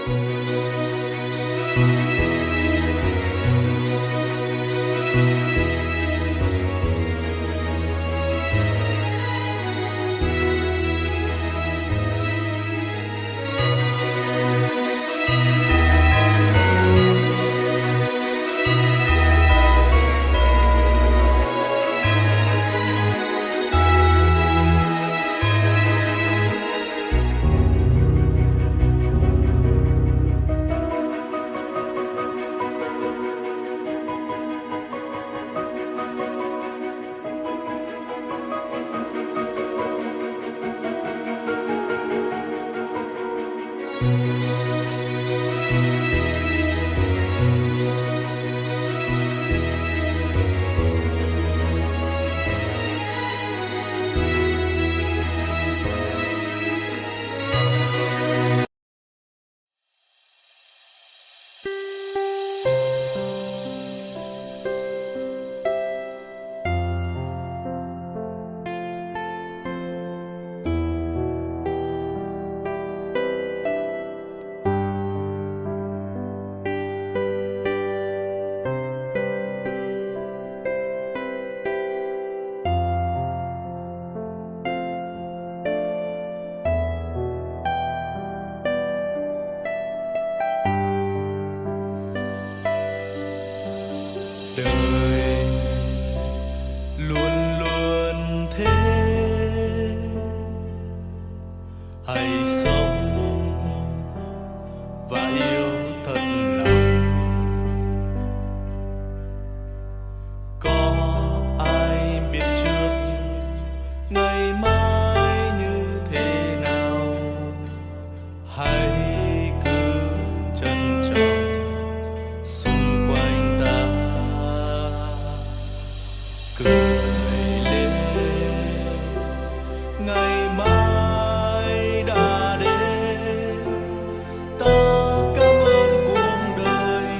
Đời luôn luôn thế, hãy sống và yêu thật lòng. Có ai biết trước ngày mai như thế nào, hãy cứ trân trọng xung quanh ta. Cười lên, ngày mai đã đến. Ta cảm ơn cuộc đời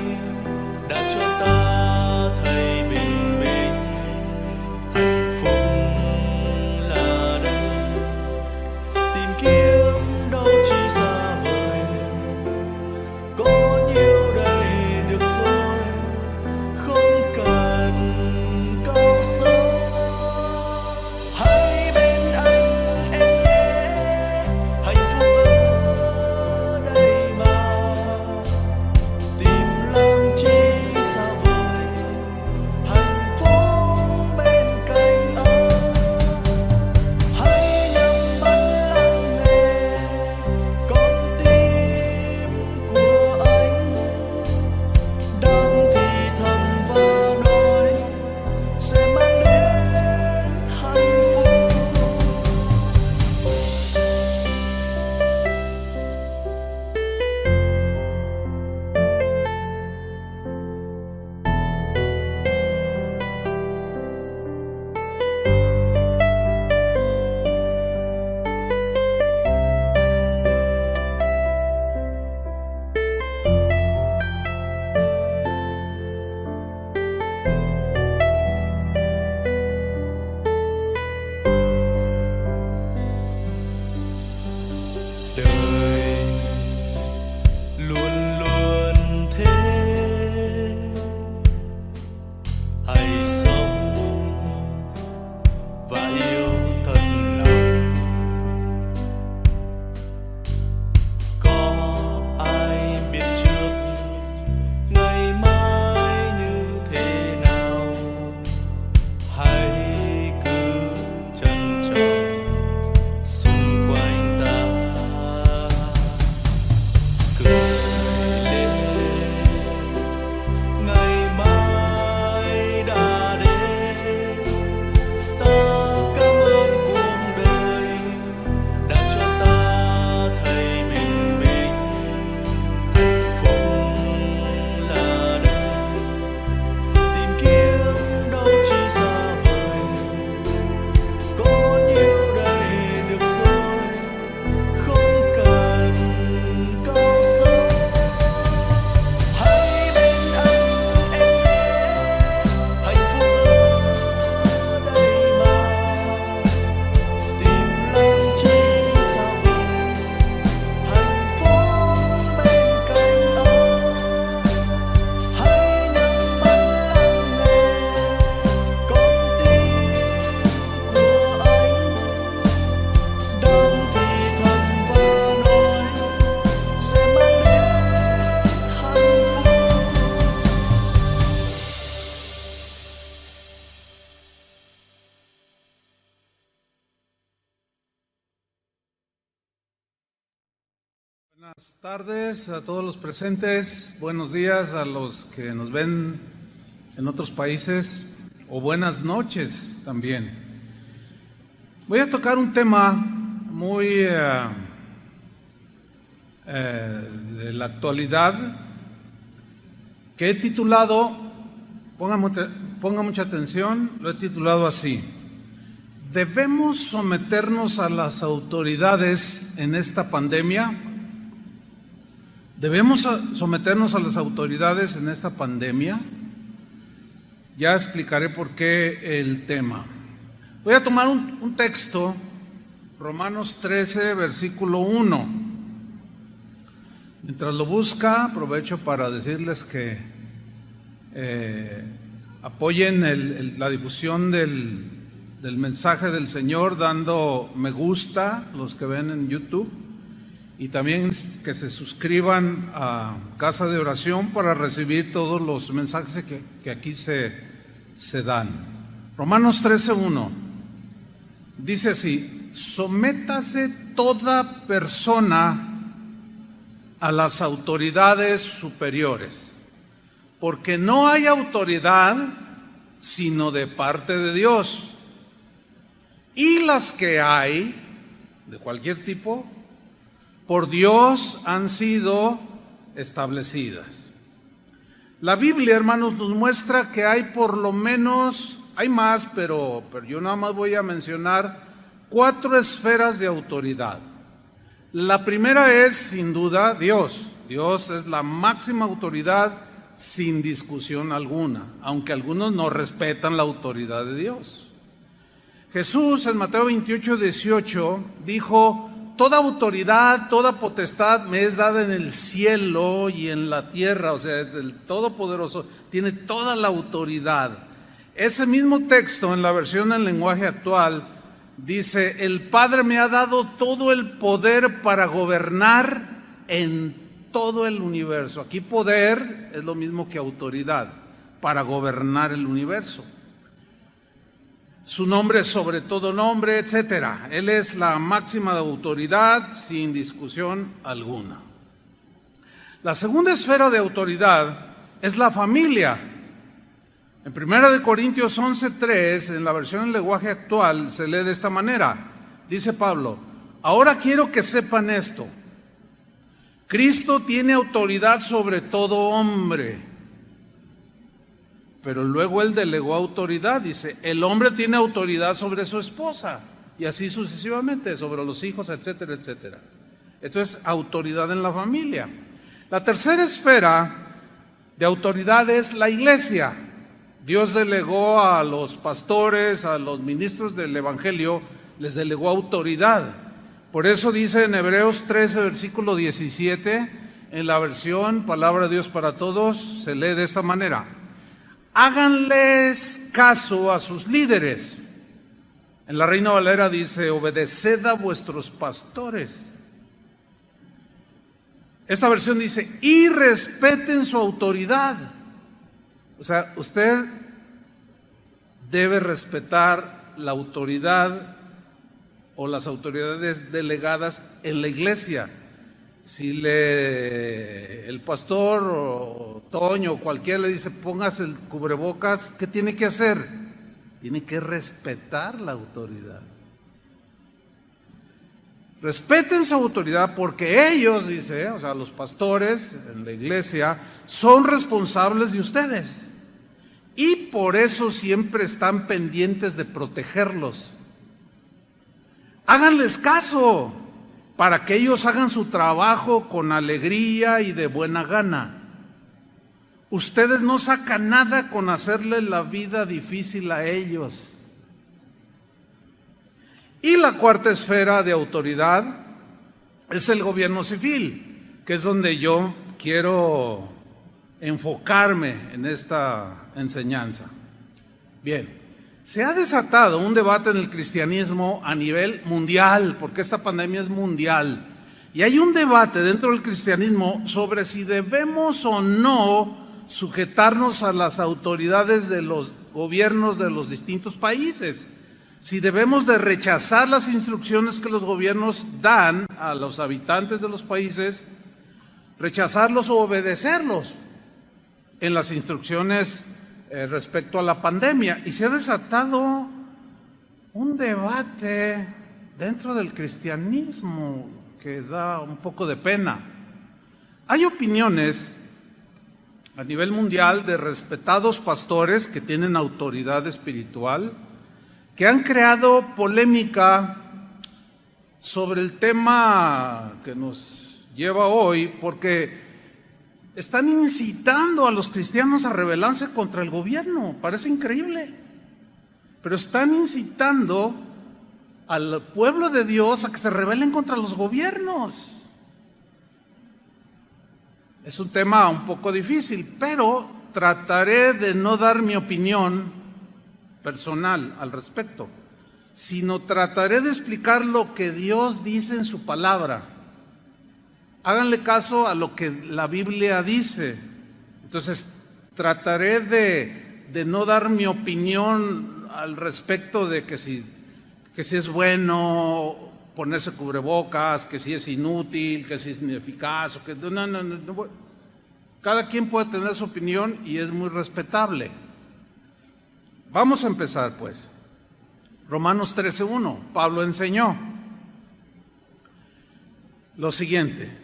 đã cho ta thấy bình minh. Hạnh phúc là đây, tìm kiếm đâu chỉ xa vời. Buenas tardes a todos los presentes, buenos días a los que nos ven en otros países o buenas noches también. Voy a tocar un tema muy de la actualidad que he titulado, ponga mucha atención, lo he titulado así: ¿debemos someternos a las autoridades en esta pandemia? ¿Debemos someternos a las autoridades en esta pandemia? Ya explicaré por qué el tema. Voy a tomar un texto, Romanos 13, versículo 1. Mientras lo busca, aprovecho para decirles que apoyen la difusión del mensaje del Señor dando me gusta, los que ven en YouTube, y también que se suscriban a Casa de Oración para recibir todos los mensajes que aquí se dan. Romanos 13:1 dice así: sométase toda persona a las autoridades superiores, porque no hay autoridad sino de parte de Dios, y las que hay, de cualquier tipo, por Dios han sido establecidas. La Biblia, hermanos, nos muestra que hay por lo menos, hay más, pero yo nada más voy a mencionar 4 esferas de autoridad. La primera es, sin duda, Dios. Dios es la máxima autoridad sin discusión alguna, aunque algunos no respetan la autoridad de Dios. Jesús en Mateo 28:18 dijo: toda autoridad, toda potestad me es dada en el cielo y en la tierra. O sea, es el Todopoderoso, tiene toda la autoridad. Ese mismo texto en la versión en lenguaje actual dice: el Padre me ha dado todo el poder para gobernar en todo el universo. Aquí poder es lo mismo que autoridad, para gobernar el universo. Su nombre es sobre todo nombre, etcétera. Él es la máxima autoridad sin discusión alguna. La segunda esfera de autoridad es la familia. En 1 Corintios 11:3, en la versión en lenguaje actual, se lee de esta manera. Dice Pablo: ahora quiero que sepan esto: Cristo tiene autoridad sobre todo hombre. Pero luego él delegó autoridad, dice: el hombre tiene autoridad sobre su esposa, y así sucesivamente, sobre los hijos, etcétera, etcétera. Entonces, autoridad en la familia. La tercera esfera de autoridad es la iglesia. Dios delegó a los pastores, a los ministros del evangelio, les delegó autoridad. Por eso dice en Hebreos 13, versículo 17, en la versión Palabra de Dios para Todos, se lee de esta manera: háganles caso a sus líderes. En la Reina Valera dice: obedeced a vuestros pastores. Esta versión dice: y respeten su autoridad. O sea, usted debe respetar la autoridad o las autoridades delegadas en la iglesia. Si el pastor o Toño o cualquiera le dice: póngase el cubrebocas, ¿qué tiene que hacer? Tiene que respetar la autoridad. Respeten su autoridad, porque ellos, dice, o sea, los pastores en la iglesia, son responsables de ustedes. Y por eso siempre están pendientes de protegerlos. Háganles caso, para que ellos hagan su trabajo con alegría y de buena gana. Ustedes no sacan nada con hacerle la vida difícil a ellos. Y la cuarta esfera de autoridad es el gobierno civil, que es donde yo quiero enfocarme en esta enseñanza. Bien, se ha desatado un debate en el cristianismo a nivel mundial, porque esta pandemia es mundial, y hay un debate dentro del cristianismo sobre si debemos o no sujetarnos a las autoridades de los gobiernos de los distintos países. si debemos de rechazar las instrucciones que los gobiernos dan a los habitantes de los países, rechazarlos o obedecerlos en las instrucciones respecto a la pandemia. Y se ha desatado un debate dentro del cristianismo que da un poco de pena. Hay opiniones a nivel mundial de respetados pastores que tienen autoridad espiritual, que han creado polémica sobre el tema que nos lleva hoy, porque están incitando a los cristianos a rebelarse contra el gobierno. Parece increíble, pero están incitando al pueblo de Dios a que se rebelen contra los gobiernos. Es un tema un poco difícil, pero trataré de no dar mi opinión personal al respecto, sino trataré de explicar lo que Dios dice en su palabra. Háganle caso a lo que la Biblia dice. Entonces, trataré de no dar mi opinión al respecto de que si es bueno ponerse cubrebocas, que si es inútil, que si es ineficaz, o que no. Cada quien puede tener su opinión y es muy respetable. Vamos a empezar pues. Romanos 13:1, Pablo enseñó lo siguiente: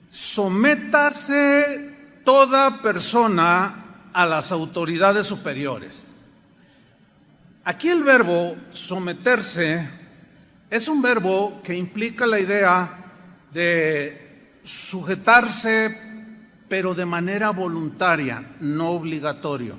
sométase toda persona a las autoridades superiores. Aquí el verbo someterse es un verbo que implica la idea de sujetarse, pero de manera voluntaria, no obligatorio.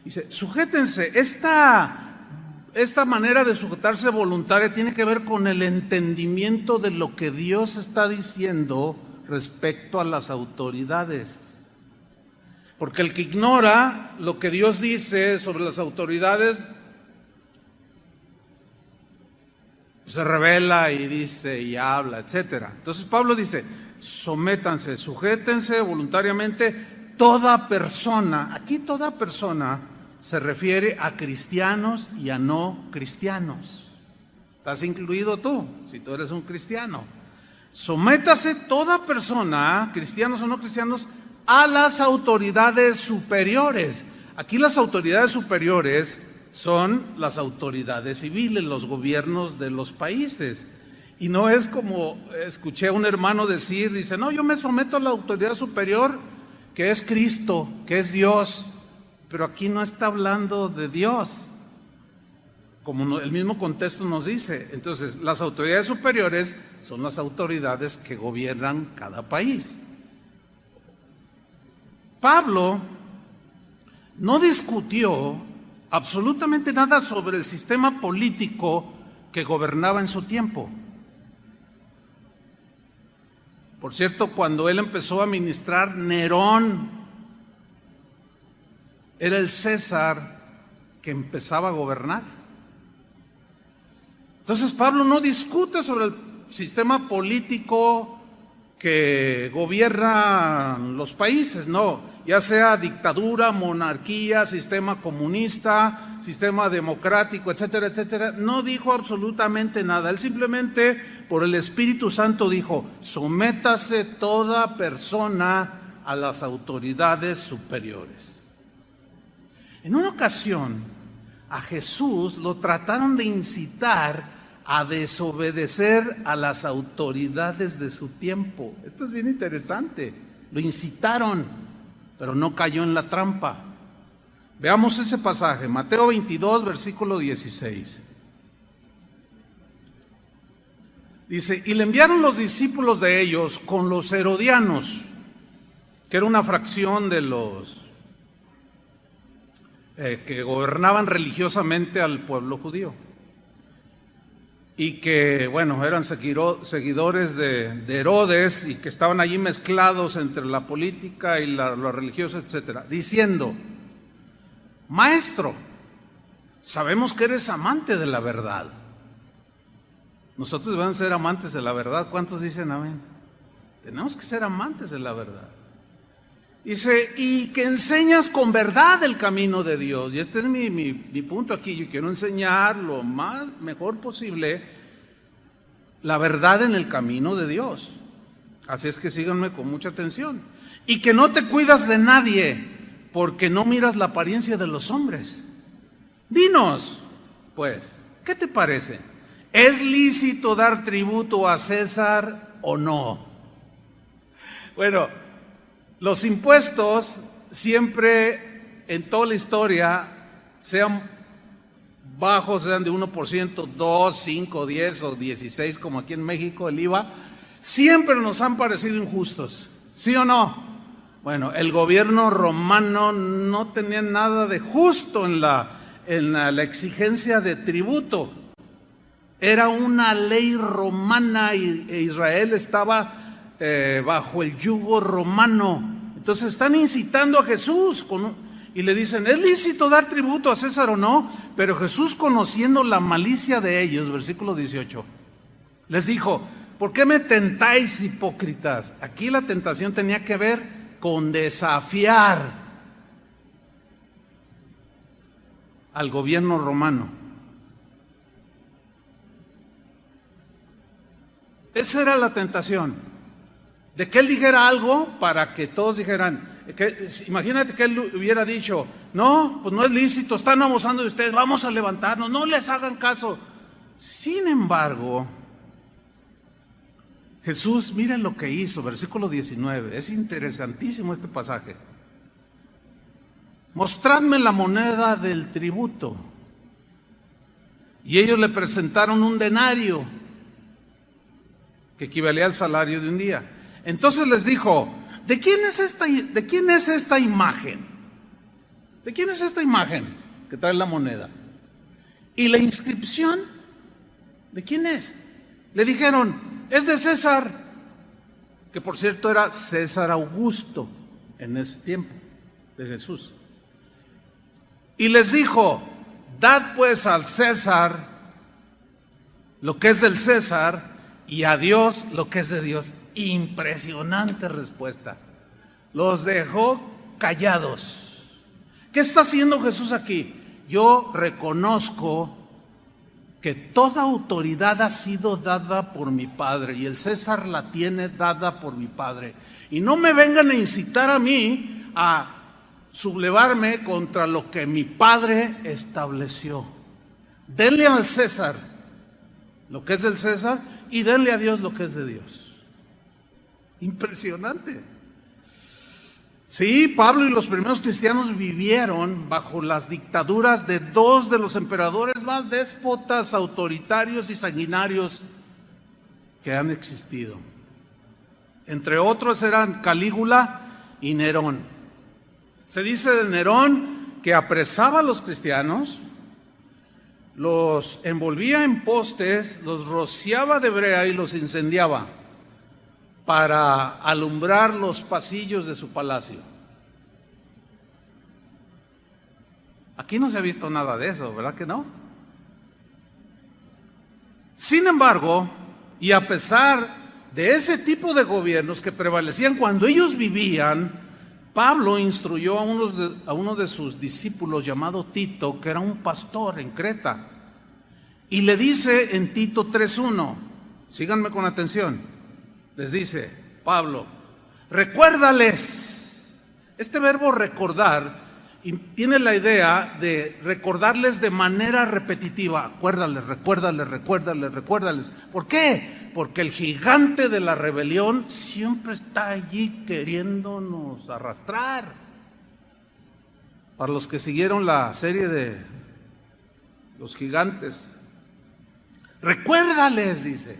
Dice, sujétense. Esta manera de sujetarse voluntaria tiene que ver con el entendimiento de lo que Dios está diciendo respecto a las autoridades. Porque el que ignora lo que Dios dice sobre las autoridades, se revela y dice y habla, etcétera. Entonces Pablo dice, sométanse, sujétense voluntariamente toda persona. Aquí toda persona se refiere a cristianos y a no cristianos. Estás incluido tú, si tú eres un cristiano. Sométase toda persona, cristianos o no cristianos, a las autoridades superiores. Aquí las autoridades superiores son las autoridades civiles, los gobiernos de los países. Y no es como escuché a un hermano decir, dice, no, yo me someto a la autoridad superior, que es Cristo, que es Dios. Pero aquí no está hablando de Dios, como el mismo contexto nos dice. Entonces, las autoridades superiores son las autoridades que gobiernan cada país. Pablo no discutió absolutamente nada sobre el sistema político que gobernaba en su tiempo. Por cierto, cuando él empezó a ministrar, Nerón era el César que empezaba a gobernar. Entonces Pablo no discute sobre el sistema político que gobierna los países, no, ya sea dictadura, monarquía, sistema comunista, sistema democrático, etcétera, etcétera. No dijo absolutamente nada. Él simplemente, por el Espíritu Santo, dijo, sométase toda persona a las autoridades superiores. En una ocasión, a Jesús lo trataron de incitar a desobedecer a las autoridades de su tiempo. Esto es bien interesante. Lo incitaron, pero no cayó en la trampa. Veamos ese pasaje, Mateo 22, versículo 16. Dice, y le enviaron los discípulos de ellos con los herodianos, que era una fracción de los que gobernaban religiosamente al pueblo judío. Y que, bueno, eran seguidores de Herodes y que estaban allí mezclados entre la política y lo religioso, etcétera, diciendo, Maestro, sabemos que eres amante de la verdad. Nosotros vamos a ser amantes de la verdad. ¿Cuántos dicen amén? Tenemos que ser amantes de la verdad. Dice, y que enseñas con verdad el camino de Dios. Y este es mi punto aquí. Yo quiero enseñar lo mejor posible la verdad en el camino de Dios. Así es que síganme con mucha atención. Y que no te cuidas de nadie, porque no miras la apariencia de los hombres. Dinos, pues, ¿qué te parece? ¿Es lícito dar tributo a César o no? Bueno, los impuestos siempre en toda la historia, sean bajos, sean de 1%, 2, 5, 10 o 16, como aquí en México el IVA, siempre nos han parecido injustos, ¿sí o no? Bueno, el gobierno romano no tenía nada de justo en la exigencia de tributo. Era una ley romana e Israel estaba bajo el yugo romano. Entonces están incitando a Jesús y le dicen, ¿es lícito dar tributo a César o no? Pero Jesús, conociendo la malicia de ellos, versículo 18, les dijo, ¿por qué me tentáis, hipócritas? Aquí la tentación tenía que ver con desafiar al gobierno romano. Esa era la tentación, de que él dijera algo para que todos dijeran, imagínate que él hubiera dicho, no, pues no es lícito, están abusando de ustedes, vamos a levantarnos, no les hagan caso. Sin embargo, Jesús, miren lo que hizo, versículo 19, es interesantísimo este pasaje. Mostradme la moneda del tributo. Y ellos le presentaron un denario, que equivalía al salario de un día. Entonces les dijo, ¿de quién es esta imagen? ¿De quién es esta imagen que trae la moneda? ¿Y la inscripción? ¿De quién es? Le dijeron, es de César, que por cierto era César Augusto en ese tiempo de Jesús. Y les dijo, dad pues al César lo que es del César y a Dios lo que es de Dios. Impresionante respuesta. Los dejó callados. ¿Qué está haciendo Jesús aquí? Yo reconozco que toda autoridad ha sido dada por mi Padre y el César la tiene dada por mi Padre. Y no me vengan a incitar a mí a sublevarme contra lo que mi Padre estableció. Denle al César lo que es del César y denle a Dios lo que es de Dios. Impresionante. Sí, Pablo y los primeros cristianos vivieron bajo las dictaduras de dos de los emperadores más déspotas, autoritarios y sanguinarios que han existido. Entre otros eran Calígula y Nerón. Se dice de Nerón que apresaba a los cristianos, los envolvía en postes, los rociaba de brea y los incendiaba para alumbrar los pasillos de su palacio. Aquí no se ha visto nada de eso, ¿verdad que no? Sin embargo, y a pesar de ese tipo de gobiernos que prevalecían cuando ellos vivían, Pablo instruyó a uno de sus discípulos llamado Tito, que era un pastor en Creta, y le dice en Tito 3:1, síganme con atención, les dice Pablo, recuérdales. Este verbo recordar tiene la idea de recordarles de manera repetitiva. Acuérdales, recuérdales, recuérdales, recuérdales. ¿Por qué? Porque el gigante de la rebelión siempre está allí queriéndonos arrastrar. Para los que siguieron la serie de los gigantes, recuérdales, dice,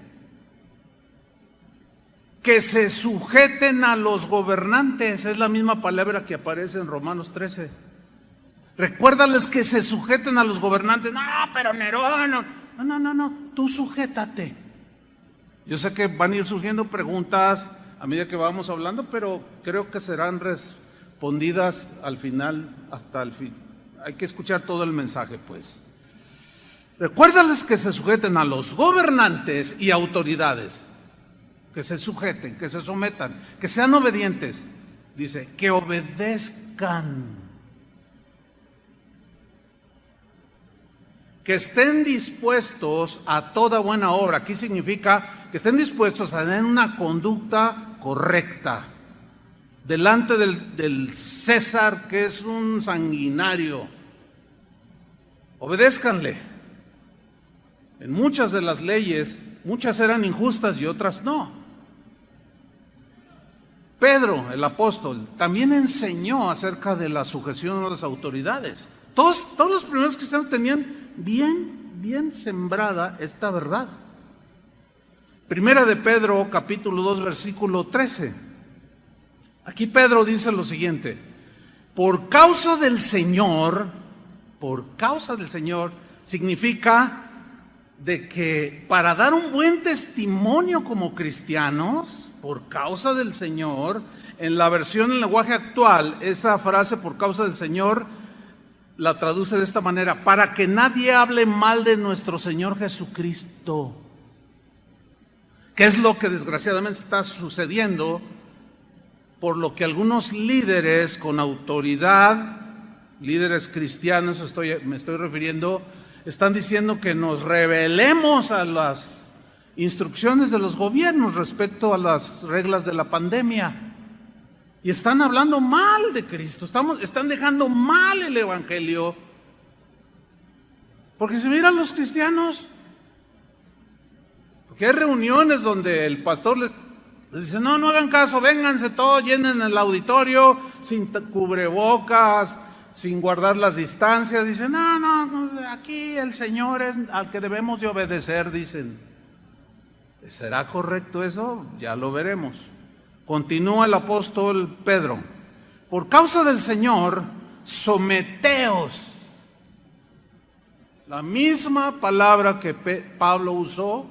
que se sujeten a los gobernantes. Es la misma palabra que aparece en Romanos 13. Recuérdales que se sujeten a los gobernantes. No, pero Nerón, no, tú sujétate. Yo sé que van a ir surgiendo preguntas a medida que vamos hablando, pero creo que serán respondidas al final, hasta el fin. Hay que escuchar todo el mensaje, pues. Recuérdales que se sujeten a los gobernantes y autoridades. Que se sujeten, que se sometan, que sean obedientes. dice que obedezcan, que estén dispuestos a toda buena obra. Aquí significa que estén dispuestos a tener una conducta correcta delante del César, que es un sanguinario. Obedézcanle. En muchas de las leyes, muchas eran injustas y otras no. Pedro, el apóstol, también enseñó acerca de la sujeción a las autoridades. Todos los primeros cristianos tenían bien sembrada esta verdad. Primera de Pedro, capítulo 2, versículo 13. Aquí Pedro dice lo siguiente: por causa del Señor, significa de que para dar un buen testimonio como cristianos, por causa del Señor, en la versión en lenguaje actual, esa frase por causa del Señor la traduce de esta manera: para que nadie hable mal de nuestro Señor Jesucristo, que es lo que desgraciadamente está sucediendo, por lo que algunos líderes con autoridad, líderes cristianos me estoy refiriendo, están diciendo que nos rebelemos a las instrucciones de los gobiernos respecto a las reglas de la pandemia. Y están hablando mal de Cristo, están dejando mal el Evangelio. Porque si miran los cristianos, porque hay reuniones donde el pastor les dice: no hagan caso, vénganse todos, llenen el auditorio sin cubrebocas, sin guardar las distancias. Dicen: no, aquí el Señor es al que debemos de obedecer, dicen. ¿Será correcto eso? Ya lo veremos. Continúa el apóstol Pedro: por causa del Señor, someteos. La misma palabra que Pablo usó.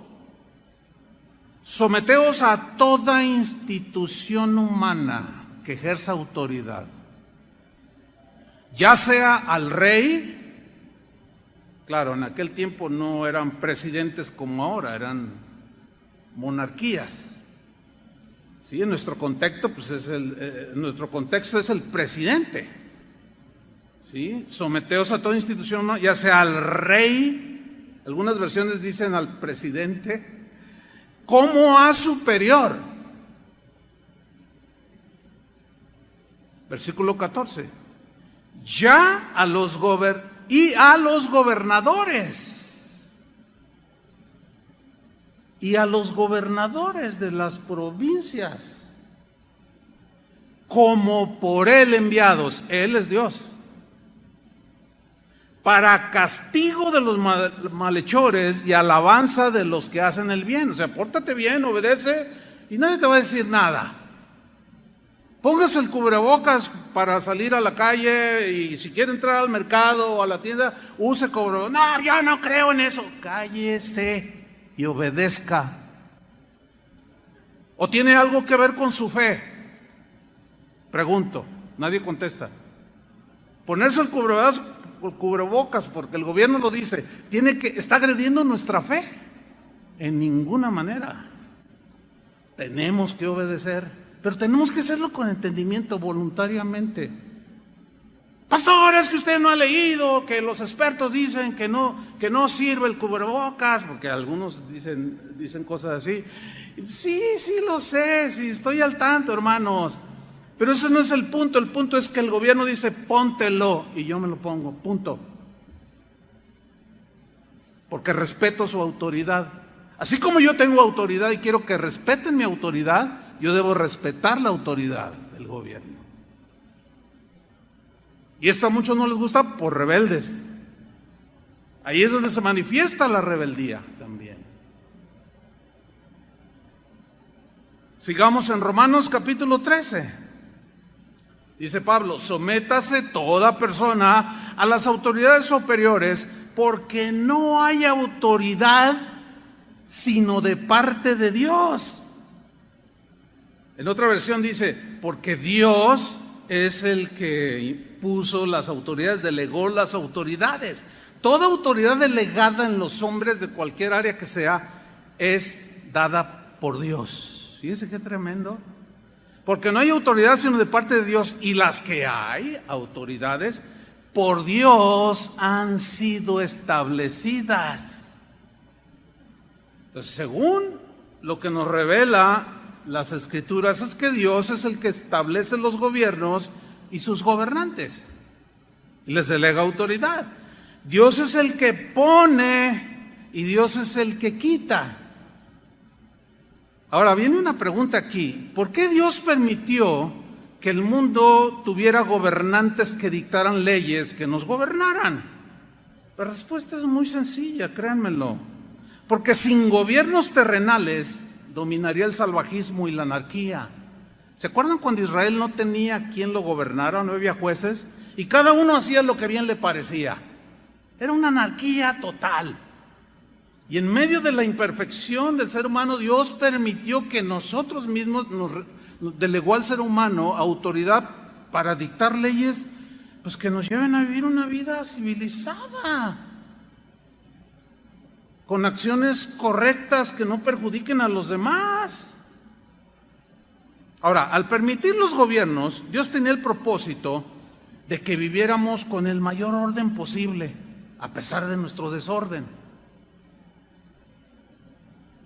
Someteos a toda institución humana que ejerza autoridad, ya sea al rey. Claro, en aquel tiempo no eran presidentes como ahora, eran monarquías. Sí, en nuestro contexto, pues nuestro contexto es el presidente. Sí, someteos a toda institución humana, ya sea al rey, algunas versiones dicen al presidente, como a superior. Versículo 14. Ya a los gobernadores. Y a los gobernadores de las provincias, como por él enviados. Él es Dios. Para castigo de los malhechores y alabanza de los que hacen el bien. O sea, pórtate bien, obedece y nadie te va a decir nada. Póngase el cubrebocas para salir a la calle, y si quiere entrar al mercado o a la tienda, use cubrebocas. No, yo no creo en eso. Cállese y obedezca. ¿O tiene algo que ver con su fe? Pregunto, nadie contesta. Ponerse el cubrebocas porque el gobierno lo dice, está agrediendo nuestra fe. En ninguna manera. Tenemos que obedecer, pero tenemos que hacerlo con entendimiento, voluntariamente. Pastor, es que usted no ha leído que los expertos dicen que no sirve el cubrebocas, porque algunos dicen cosas así. Sí lo sé, sí estoy al tanto, hermanos. Pero ese no es el punto. El punto es que el gobierno dice: póntelo, y yo me lo pongo, punto. Porque respeto su autoridad. Así como yo tengo autoridad y quiero que respeten mi autoridad, yo debo respetar la autoridad del gobierno. Y esto a muchos no les gusta por rebeldes. Ahí es donde se manifiesta la rebeldía también. Sigamos en Romanos capítulo 13. Dice Pablo: sométase toda persona a las autoridades superiores, porque no hay autoridad sino de parte de Dios. En otra versión dice: porque Dios es el que puso las autoridades, delegó las autoridades. Toda autoridad delegada en los hombres de cualquier área que sea es dada por Dios. Fíjense qué tremendo. Porque no hay autoridad sino de parte de Dios, y las que hay, autoridades, por Dios han sido establecidas. Entonces, según lo que nos revela las Escrituras, es que Dios es el que establece los gobiernos y sus gobernantes, y les delega autoridad. Dios es el que pone y Dios es el que quita. Ahora viene una pregunta aquí: ¿por qué Dios permitió que el mundo tuviera gobernantes que dictaran leyes que nos gobernaran? La respuesta es muy sencilla, créanmelo. Porque sin gobiernos terrenales dominaría el salvajismo y la anarquía. ¿Se acuerdan cuando Israel no tenía quien lo gobernara, no había jueces? Y cada uno hacía lo que bien le parecía. Era una anarquía total. Y en medio de la imperfección del ser humano, Dios permitió que nosotros mismos nos delegó al ser humano autoridad para dictar leyes, pues que nos lleven a vivir una vida civilizada, con acciones correctas que no perjudiquen a los demás. Ahora, al permitir los gobiernos, Dios tenía el propósito de que viviéramos con el mayor orden posible, a pesar de nuestro desorden.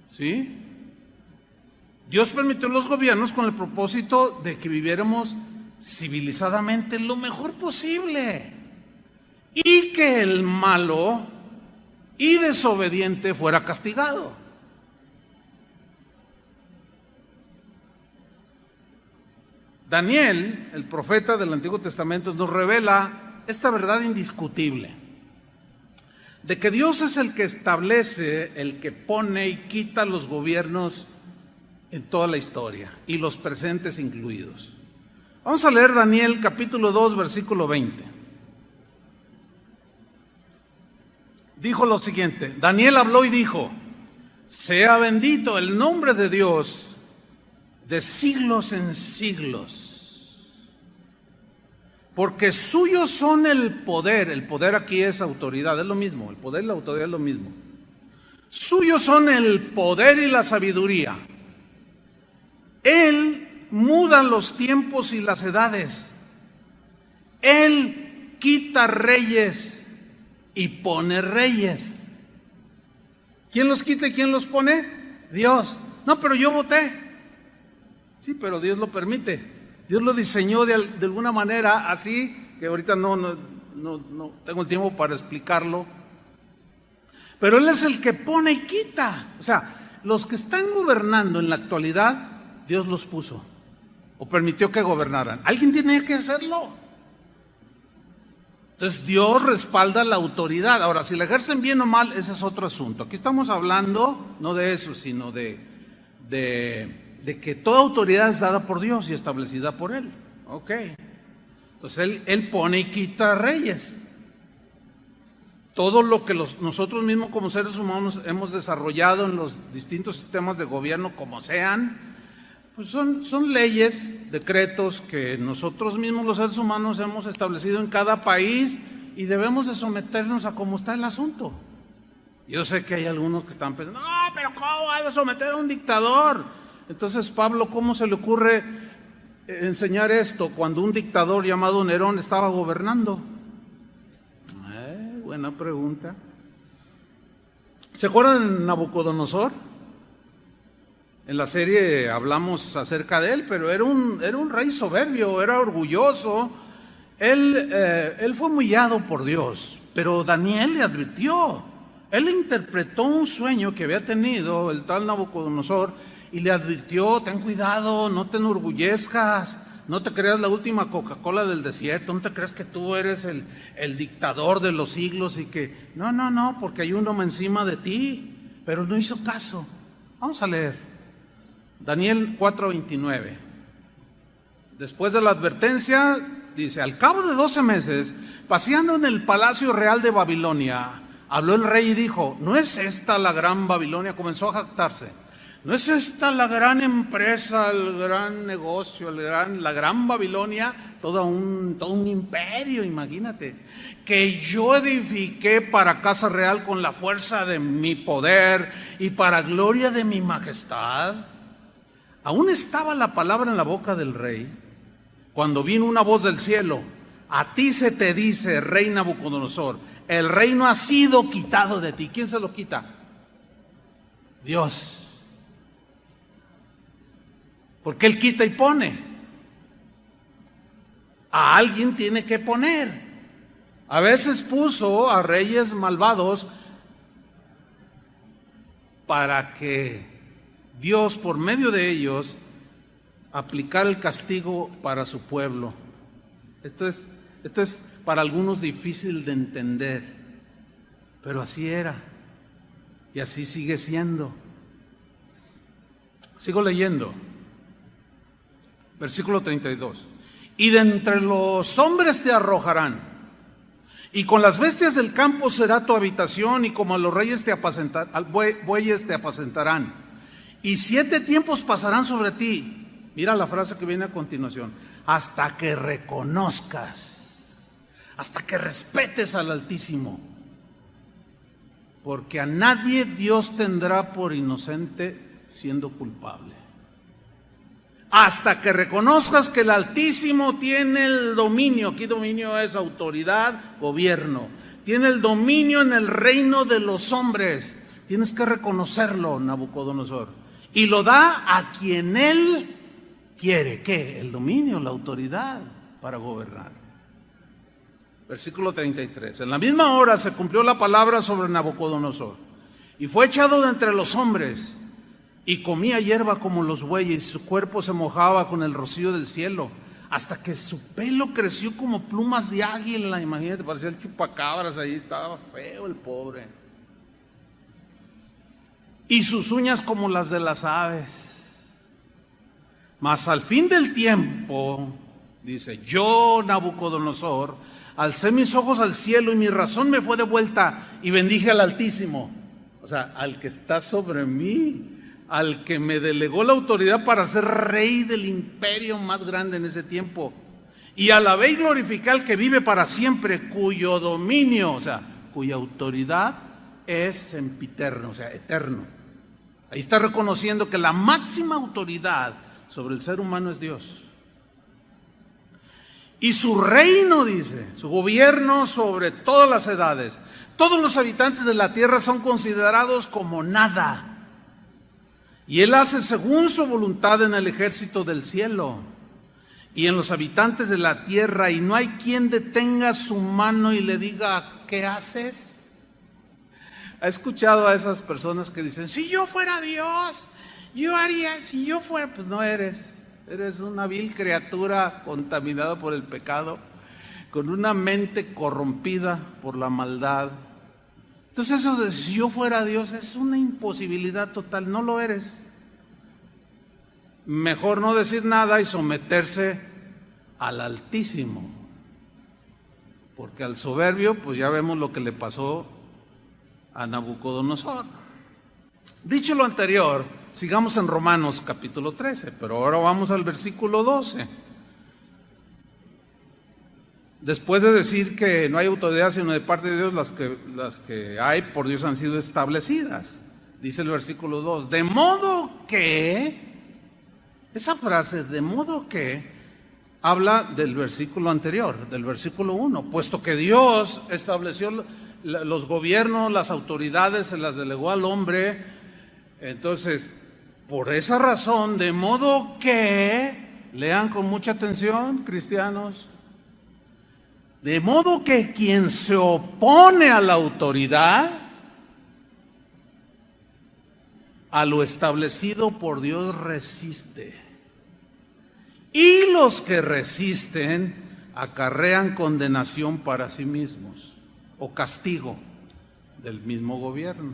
¿Sí? Dios permitió los gobiernos con el propósito de que viviéramos civilizadamente lo mejor posible, y que el malo y desobediente fuera castigado. Daniel, el profeta del Antiguo Testamento, nos revela esta verdad indiscutible, de que Dios es el que establece, el que pone y quita los gobiernos en toda la historia, y los presentes incluidos. Vamos a leer Daniel capítulo 2, versículo 20. Dijo lo siguiente: Daniel habló y dijo: sea bendito el nombre de Dios de siglos en siglos, porque suyos son el poder aquí es autoridad, es lo mismo, el poder y la autoridad es lo mismo. Suyos son el poder y la sabiduría. Él muda los tiempos y las edades. Él quita reyes y pone reyes. ¿Quién los quita y quién los pone? Dios. No, pero yo voté. Sí, pero Dios lo permite. Dios lo diseñó de alguna manera así, que ahorita no tengo el tiempo para explicarlo. Pero Él es el que pone y quita. O sea, los que están gobernando en la actualidad, Dios los puso o permitió que gobernaran. Alguien tenía que hacerlo. Entonces Dios respalda la autoridad. Ahora, si la ejercen bien o mal, ese es otro asunto. Aquí estamos hablando no de eso, sino de que toda autoridad es dada por Dios y establecida por Él. Ok. Entonces Él pone y quita reyes. Todo lo que nosotros mismos como seres humanos hemos desarrollado en los distintos sistemas de gobierno, como sean, pues son leyes, decretos que nosotros mismos los seres humanos hemos establecido en cada país, y debemos de someternos a cómo está el asunto. Yo sé que hay algunos que están pensando: no, pero ¿cómo va a someter a un dictador? Entonces, Pablo, ¿cómo se le ocurre enseñar esto cuando un dictador llamado Nerón estaba gobernando? Buena pregunta. ¿Se acuerdan de Nabucodonosor? En la serie hablamos acerca de él, pero era un rey soberbio, era orgulloso. Él fue humillado por Dios, pero Daniel le advirtió. Él interpretó un sueño que había tenido el tal Nabucodonosor y le advirtió: ten cuidado, no te enorgullezcas, no te creas la última Coca-Cola del desierto, no te creas que tú eres el dictador de los siglos y que no, porque hay uno encima de ti. Pero no hizo caso. Vamos a leer Daniel 4:29. Después de la advertencia, dice: al cabo de 12 meses, paseando en el palacio real de Babilonia, habló el rey y dijo: ¿no es esta la gran Babilonia? Comenzó a jactarse. ¿No es esta la gran empresa, el gran negocio, la gran Babilonia? Todo un imperio, imagínate, que yo edifiqué para casa real con la fuerza de mi poder y para gloria de mi majestad. Aún estaba la palabra en la boca del rey, cuando vino una voz del cielo: a ti se te dice, rey Nabucodonosor, el reino ha sido quitado de ti. ¿Quién se lo quita? Dios. Porque Él quita y pone. A alguien tiene que poner. A veces puso a reyes malvados para que Dios, por medio de ellos, aplicara el castigo para su pueblo. Esto es para algunos difícil de entender, pero así era y así sigue siendo. Sigo leyendo. Versículo 32. Y de entre los hombres te arrojarán, y con las bestias del campo será tu habitación, y como a los reyes bueyes te apacentarán. Y 7 tiempos pasarán sobre ti. Mira la frase que viene a continuación: hasta que reconozcas, hasta que respetes al Altísimo, porque a nadie Dios tendrá por inocente siendo culpable. Hasta que reconozcas que el Altísimo tiene el dominio. Aquí dominio es autoridad, gobierno. Tiene el dominio en el reino de los hombres. Tienes que reconocerlo, Nabucodonosor. Y lo da a quien Él quiere. ¿Qué? El dominio, la autoridad para gobernar. Versículo 33. En la misma hora se cumplió la palabra sobre Nabucodonosor, y fue echado de entre los hombres, y comía hierba como los bueyes, y su cuerpo se mojaba con el rocío del cielo, hasta que su pelo creció como plumas de águila. Imagínate, parecía el chupacabras ahí, estaba feo el pobre. Y sus uñas como las de las aves. Mas al fin del tiempo, dice, yo, Nabucodonosor, alcé mis ojos al cielo, y mi razón me fue devuelta, y bendije al Altísimo. O sea, al que está sobre mí, al que me delegó la autoridad para ser rey del imperio más grande en ese tiempo. Y alabé y glorifiqué al que vive para siempre, cuyo dominio, o sea, cuya autoridad es sempiterno, o sea, eterno. Ahí está reconociendo que la máxima autoridad sobre el ser humano es Dios. Y su reino, dice, su gobierno sobre todas las edades. Todos los habitantes de la tierra son considerados como nada. Y Él hace según su voluntad en el ejército del cielo y en los habitantes de la tierra, y no hay quien detenga su mano y le diga, ¿qué haces? ¿Ha escuchado a esas personas que dicen, si yo fuera Dios, yo haría, si yo fuera? Pues no eres. Eres una vil criatura contaminada por el pecado, con una mente corrompida por la maldad. Entonces eso de si yo fuera Dios es una imposibilidad total, no lo eres. Mejor no decir nada y someterse al Altísimo, porque al soberbio pues ya vemos lo que le pasó a Nabucodonosor. Dicho lo anterior, sigamos en Romanos capítulo 13, pero ahora vamos al versículo 12. Después de decir que no hay autoridad sino de parte de Dios, las que hay por Dios han sido establecidas. Dice el versículo 2, de modo que, esa frase, de modo que, habla del versículo anterior, del versículo 1, puesto que Dios estableció los gobiernos, las autoridades, se las delegó al hombre. Entonces, por esa razón, de modo que, lean con mucha atención, cristianos, de modo que quien se opone a la autoridad, a lo establecido por Dios resiste. Y los que resisten acarrean condenación para sí mismos, o castigo del mismo gobierno.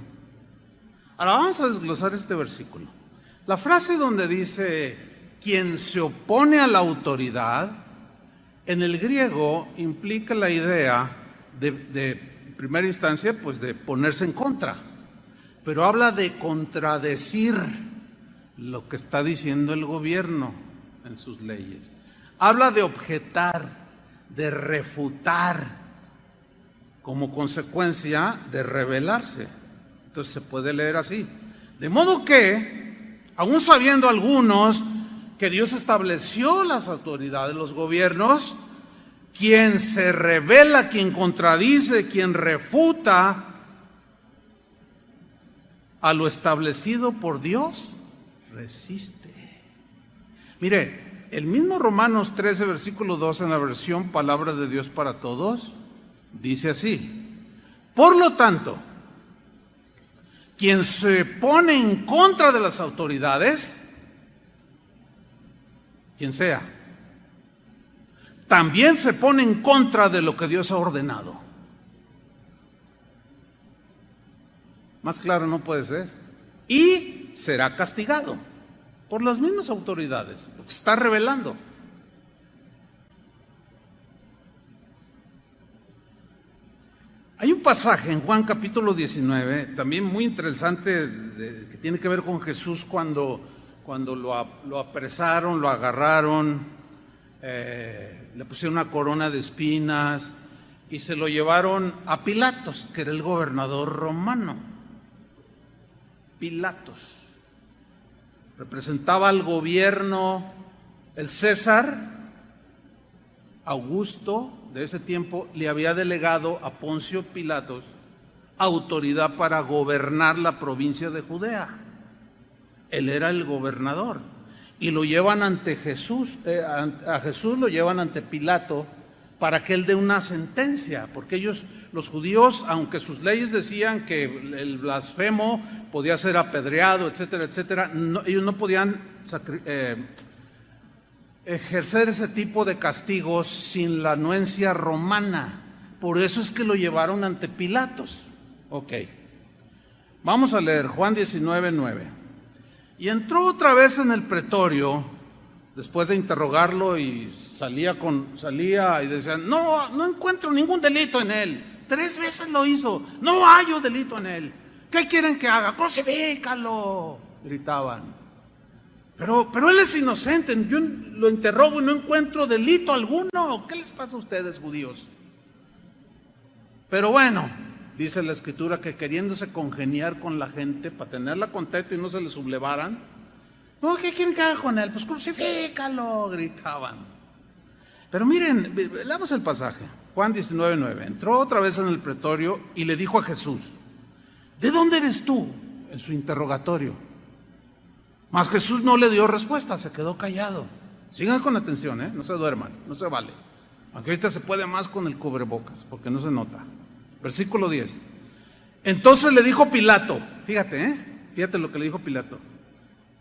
Ahora vamos a desglosar este versículo. La frase donde dice, quien se opone a la autoridad, en el griego implica la idea de en primera instancia, pues de ponerse en contra, pero habla de contradecir lo que está diciendo el gobierno en sus leyes. Habla de objetar, de refutar, como consecuencia de rebelarse. Entonces se puede leer así. De modo que Aún sabiendo algunos que Dios estableció las autoridades, los gobiernos, quien se revela, quien contradice, quien refuta a lo establecido por Dios, resiste. Mire, el mismo Romanos 13, versículo 2, en la versión Palabra de Dios para Todos, dice así: por lo tanto, quien se pone en contra de las autoridades, quien sea, también se pone en contra de lo que Dios ha ordenado. Más claro no puede ser. Y será castigado por las mismas autoridades, porque se está revelando. Hay un pasaje en Juan capítulo 19, también muy interesante, que tiene que ver con Jesús cuando lo apresaron, lo agarraron, le pusieron una corona de espinas y se lo llevaron a Pilatos, que era el gobernador romano. Pilatos representaba al gobierno, el César Augusto de ese tiempo le había delegado a Poncio Pilatos autoridad para gobernar la provincia de Judea. Él era el gobernador y lo llevan ante Jesús, a Jesús lo llevan ante Pilato para que él dé una sentencia, porque ellos, los judíos, aunque sus leyes decían que el blasfemo podía ser apedreado, etcétera, etcétera, ellos no podían ejercer ese tipo de castigos sin la anuencia romana. Por eso es que lo llevaron ante Pilatos. Ok, vamos a leer Juan 19, 9. Y entró otra vez en el pretorio, después de interrogarlo, y salía y decía: no encuentro ningún delito en él. 3 veces lo hizo, no hallo delito en él. ¿Qué quieren que haga? Crucifícalo, gritaban. Pero él es inocente, yo lo interrogo y no encuentro delito alguno. ¿Qué les pasa a ustedes, judíos? Pero bueno, dice la Escritura que queriéndose congeniar con la gente para tenerla contenta y no se le sublevaran, no, ¿qué quieren que haga con él? Pues crucifícalo, gritaban. Pero miren, leamos el pasaje, Juan 19, 9. Entró otra vez en el pretorio y le dijo a Jesús: ¿de dónde eres tú? En su interrogatorio. Mas Jesús no le dio respuesta, se quedó callado. Sigan con atención, no se duerman, no se vale. Aunque ahorita se puede más con el cubrebocas, porque no se nota. Versículo 10. Entonces le dijo Pilato, fíjate lo que le dijo Pilato: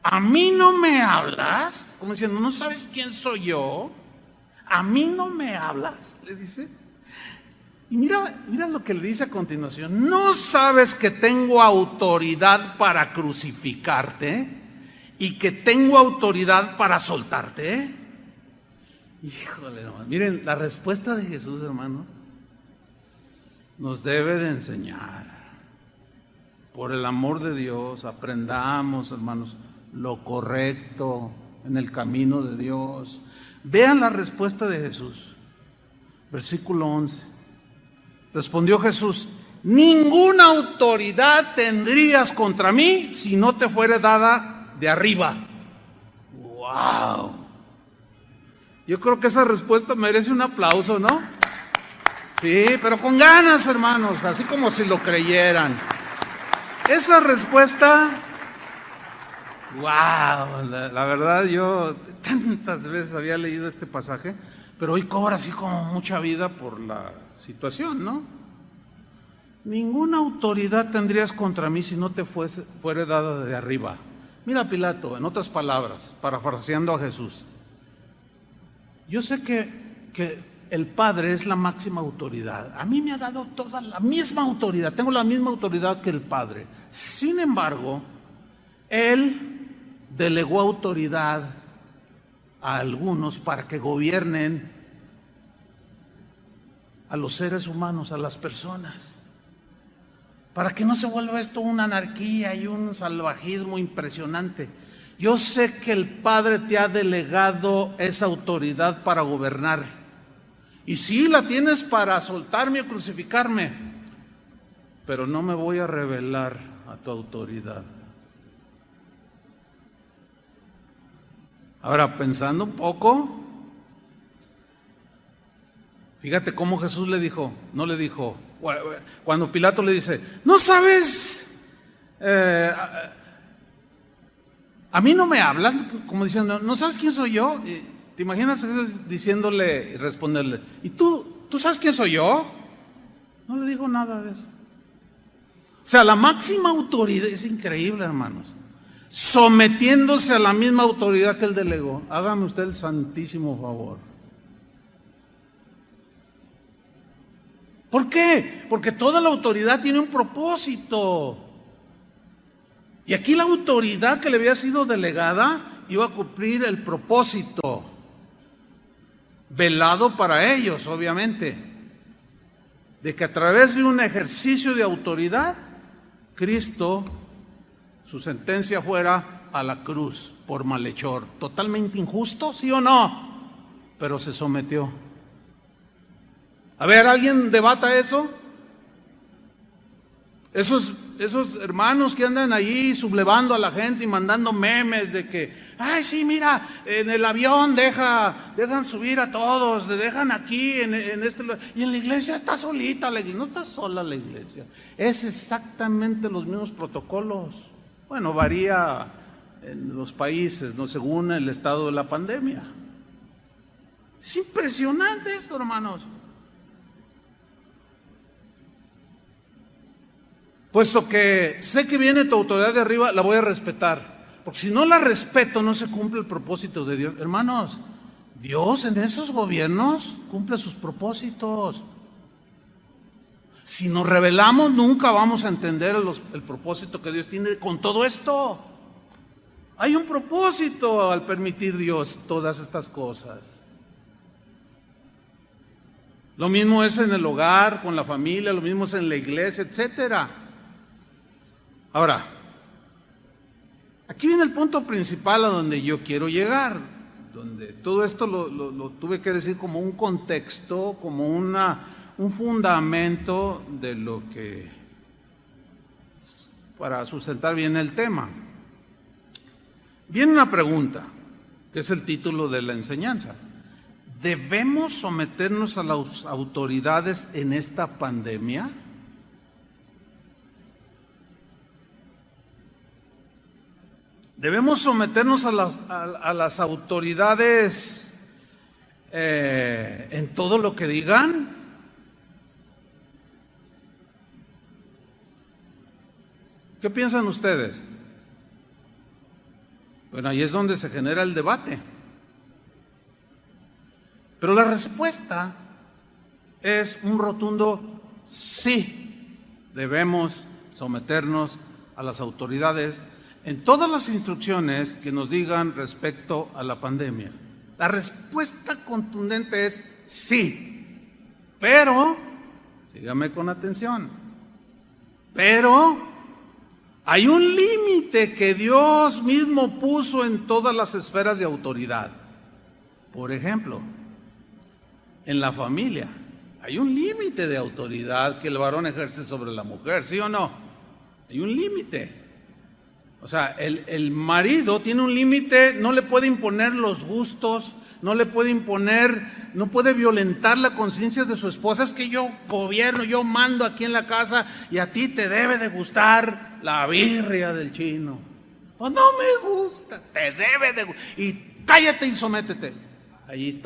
¿a mí no me hablas? Como diciendo, ¿no sabes quién soy yo? ¿A mí no me hablas? Le dice. Y mira lo que le dice a continuación: ¿no sabes que tengo autoridad para crucificarte y que tengo autoridad para soltarte? Híjole, hermano. Miren, la respuesta de Jesús, hermanos, nos debe de enseñar. Por el amor de Dios, aprendamos, hermanos, lo correcto en el camino de Dios. Vean la respuesta de Jesús. Versículo 11. Respondió Jesús: ninguna autoridad tendrías contra mí si no te fuera dada de arriba. ¡Wow! Yo creo que esa respuesta merece un aplauso, ¿no? Sí, pero con ganas, hermanos, así como si lo creyeran. Esa respuesta, wow, la verdad yo tantas veces había leído este pasaje, pero hoy cobra así como mucha vida por la situación, ¿no? Ninguna autoridad tendrías contra mí si no te fuera dada de arriba. Mira, Pilato, en otras palabras, parafraseando a Jesús: yo sé que el Padre es la máxima autoridad. A mí me ha dado toda la misma autoridad, tengo la misma autoridad que el Padre. Sin embargo, Él delegó autoridad a algunos para que gobiernen a los seres humanos, a las personas, para que no se vuelva esto una anarquía y un salvajismo impresionante. Yo sé que el Padre te ha delegado esa autoridad para gobernar, y sí la tienes para soltarme o crucificarme, pero no me voy a rebelar a tu autoridad. Ahora, pensando un poco, fíjate cómo Jesús le dijo, no le dijo, cuando Pilato le dice, no sabes, a mí no me hablas, como diciendo, ¿no sabes quién soy yo? ¿Te imaginas diciéndole y responderle, ¿y tú sabes quién soy yo? No le dijo nada de eso. O sea, la máxima autoridad, es increíble, hermanos, sometiéndose a la misma autoridad que él delegó. Hágame usted el santísimo favor. ¿Por qué? Porque toda la autoridad tiene un propósito. Y aquí la autoridad que le había sido delegada iba a cumplir el propósito, velado para ellos, obviamente, de que a través de un ejercicio de autoridad, Cristo, su sentencia fuera a la cruz por malhechor. Totalmente injusto, ¿sí o no? Pero se sometió. A ver, ¿alguien debata eso? Esos hermanos que andan allí sublevando a la gente y mandando memes de que, ay, sí, mira, en el avión dejan subir a todos, dejan aquí, en este lugar, y en la iglesia está solita la iglesia. No está sola la iglesia, es exactamente los mismos protocolos. Bueno, varía en los países, ¿no? Según el estado de la pandemia. Es impresionante esto, hermanos. Puesto que sé que viene tu autoridad de arriba, la voy a respetar. Porque si no la respeto, no se cumple el propósito de Dios. Hermanos, Dios en esos gobiernos cumple sus propósitos. Si nos rebelamos, nunca vamos a entender el propósito que Dios tiene con todo esto. Hay un propósito al permitir Dios todas estas cosas. Lo mismo es en el hogar, con la familia, lo mismo es en la iglesia, etcétera. Ahora, aquí viene el punto principal a donde yo quiero llegar, donde todo esto lo tuve que decir como un contexto, como un fundamento de lo que, para sustentar bien el tema. Viene una pregunta, que es el título de la enseñanza. ¿Debemos someternos a las autoridades en esta pandemia? ¿Debemos someternos a las autoridades en todo lo que digan? ¿Qué piensan ustedes? Bueno, ahí es donde se genera el debate. Pero la respuesta es un rotundo sí. Debemos someternos a las autoridades en todas las instrucciones que nos digan respecto a la pandemia. La respuesta contundente es sí. Pero, sígame con atención, pero hay un límite que Dios mismo puso en todas las esferas de autoridad. Por ejemplo, en la familia hay un límite de autoridad que el varón ejerce sobre la mujer, ¿sí o no? Hay un límite. O sea, el marido tiene un límite, no le puede imponer los gustos, no le puede imponer, no puede violentar la conciencia de su esposa. Es que yo gobierno, yo mando aquí en la casa y a ti te debe de gustar la birria del chino. Pues no me gusta, te debe de gustar. Y cállate y sométete. Ahí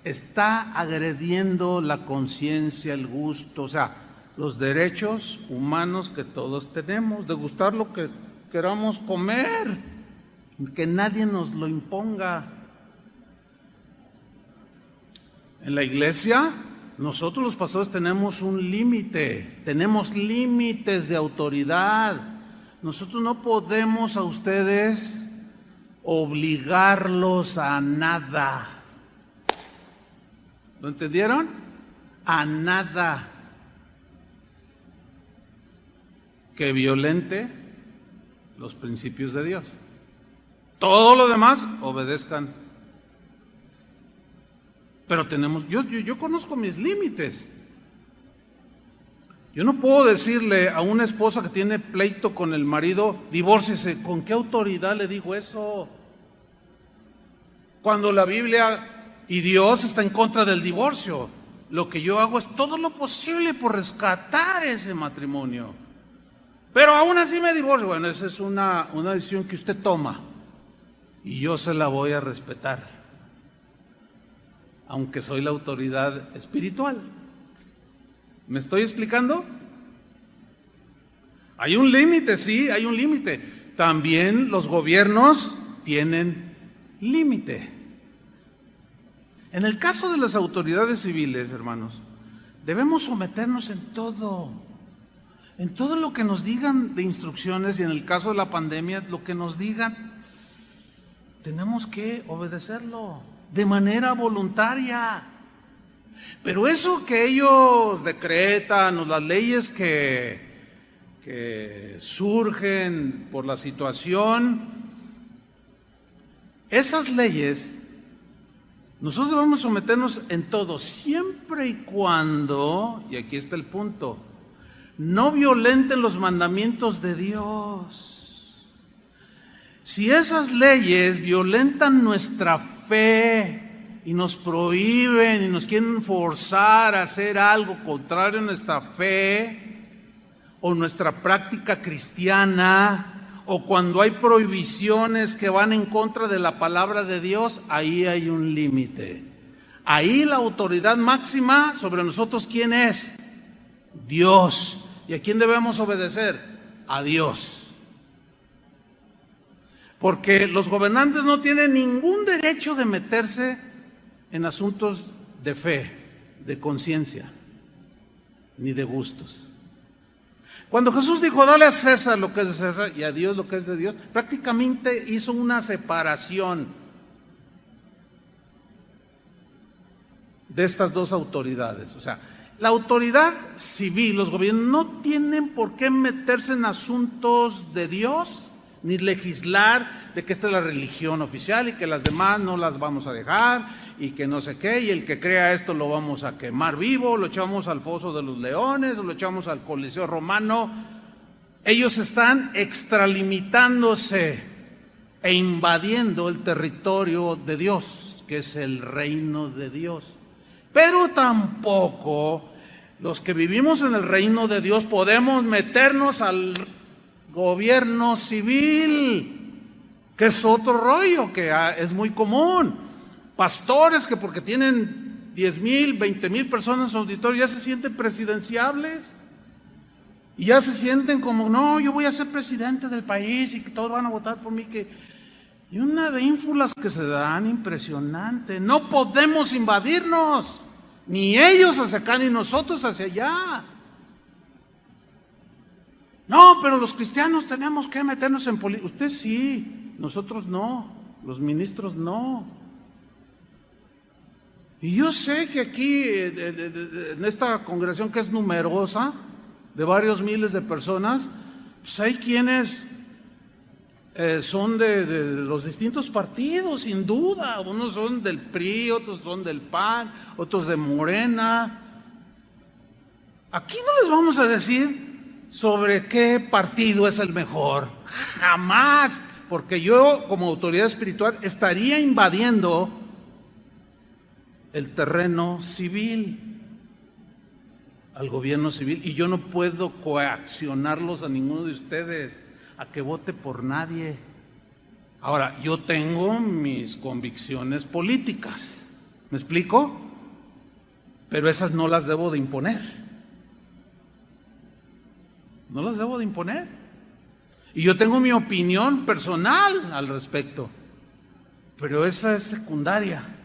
está agrediendo la conciencia, el gusto, o sea, los derechos humanos que todos tenemos, de gustar lo que queramos comer, que nadie nos lo imponga. En la iglesia, nosotros los pastores tenemos un límite, tenemos límites de autoridad. Nosotros no podemos a ustedes obligarlos a nada. ¿Lo entendieron? A nada que violente los principios de Dios. Todo lo demás, obedezcan. Pero yo conozco mis límites. Yo no puedo decirle a una esposa que tiene pleito con el marido, divórciese. ¿Con qué autoridad le digo eso? Cuando la Biblia y Dios está en contra del divorcio, lo que yo hago es todo lo posible por rescatar ese matrimonio. Pero aún así me divorcio. Bueno, esa es una decisión que usted toma y yo se la voy a respetar, aunque soy la autoridad espiritual. ¿Me estoy explicando? Hay un límite, sí, hay un límite. También los gobiernos tienen límite. En el caso de las autoridades civiles, hermanos, debemos someternos en todo lo que nos digan de instrucciones, y en el caso de la pandemia, lo que nos digan, tenemos que obedecerlo de manera voluntaria. Pero eso que ellos decretan, o las leyes que surgen por la situación, esas leyes, nosotros debemos someternos en todo, siempre y cuando, y aquí está el punto, no violenten los mandamientos de Dios. Si esas leyes violentan nuestra fe y nos prohíben y nos quieren forzar a hacer algo contrario a nuestra fe o nuestra práctica cristiana, o cuando hay prohibiciones que van en contra de la palabra de Dios, ahí hay un límite. Ahí la autoridad máxima sobre nosotros, ¿quién es? Dios. ¿Y a quién debemos obedecer? A Dios. Porque los gobernantes no tienen ningún derecho de meterse en asuntos de fe, de conciencia, ni de gustos. Cuando Jesús dijo, dale a César lo que es de César y a Dios lo que es de Dios, prácticamente hizo una separación de estas dos autoridades. O sea, la autoridad civil, los gobiernos, no tienen por qué meterse en asuntos de Dios, ni legislar de que esta es la religión oficial y que las demás no las vamos a dejar y que no sé qué, y el que crea esto lo vamos a quemar vivo, lo echamos al foso de los leones, o lo echamos al Coliseo Romano. Ellos están extralimitándose e invadiendo el territorio de Dios, que es el reino de Dios. Pero tampoco los que vivimos en el reino de Dios podemos meternos al gobierno civil, que es otro rollo que es muy común. Pastores que porque tienen 10,000, 20,000 personas en su auditorio ya se sienten presidenciables y ya se sienten como, no, yo voy a ser presidente del país y que todos van a votar por mí. Y una de ínfulas que se dan impresionante. No podemos invadirnos, ni ellos hacia acá ni nosotros hacia allá. No, pero los cristianos tenemos que meternos en política. Usted sí, nosotros no, los ministros no. Y yo sé que aquí, en esta congregación que es numerosa, de varios miles de personas, pues hay quienes son de los distintos partidos, sin duda. Unos son del PRI, otros son del PAN, otros de Morena. Aquí no les vamos a decir sobre qué partido es el mejor, jamás, porque yo como autoridad espiritual estaría invadiendo el terreno civil, al gobierno civil, y yo no puedo coaccionarlos a ninguno de ustedes a que vote por nadie. Ahora, yo tengo mis convicciones políticas, ¿me explico? Pero esas no las debo de imponer. No las debo de imponer. Y yo tengo mi opinión personal al respecto, pero esa es secundaria.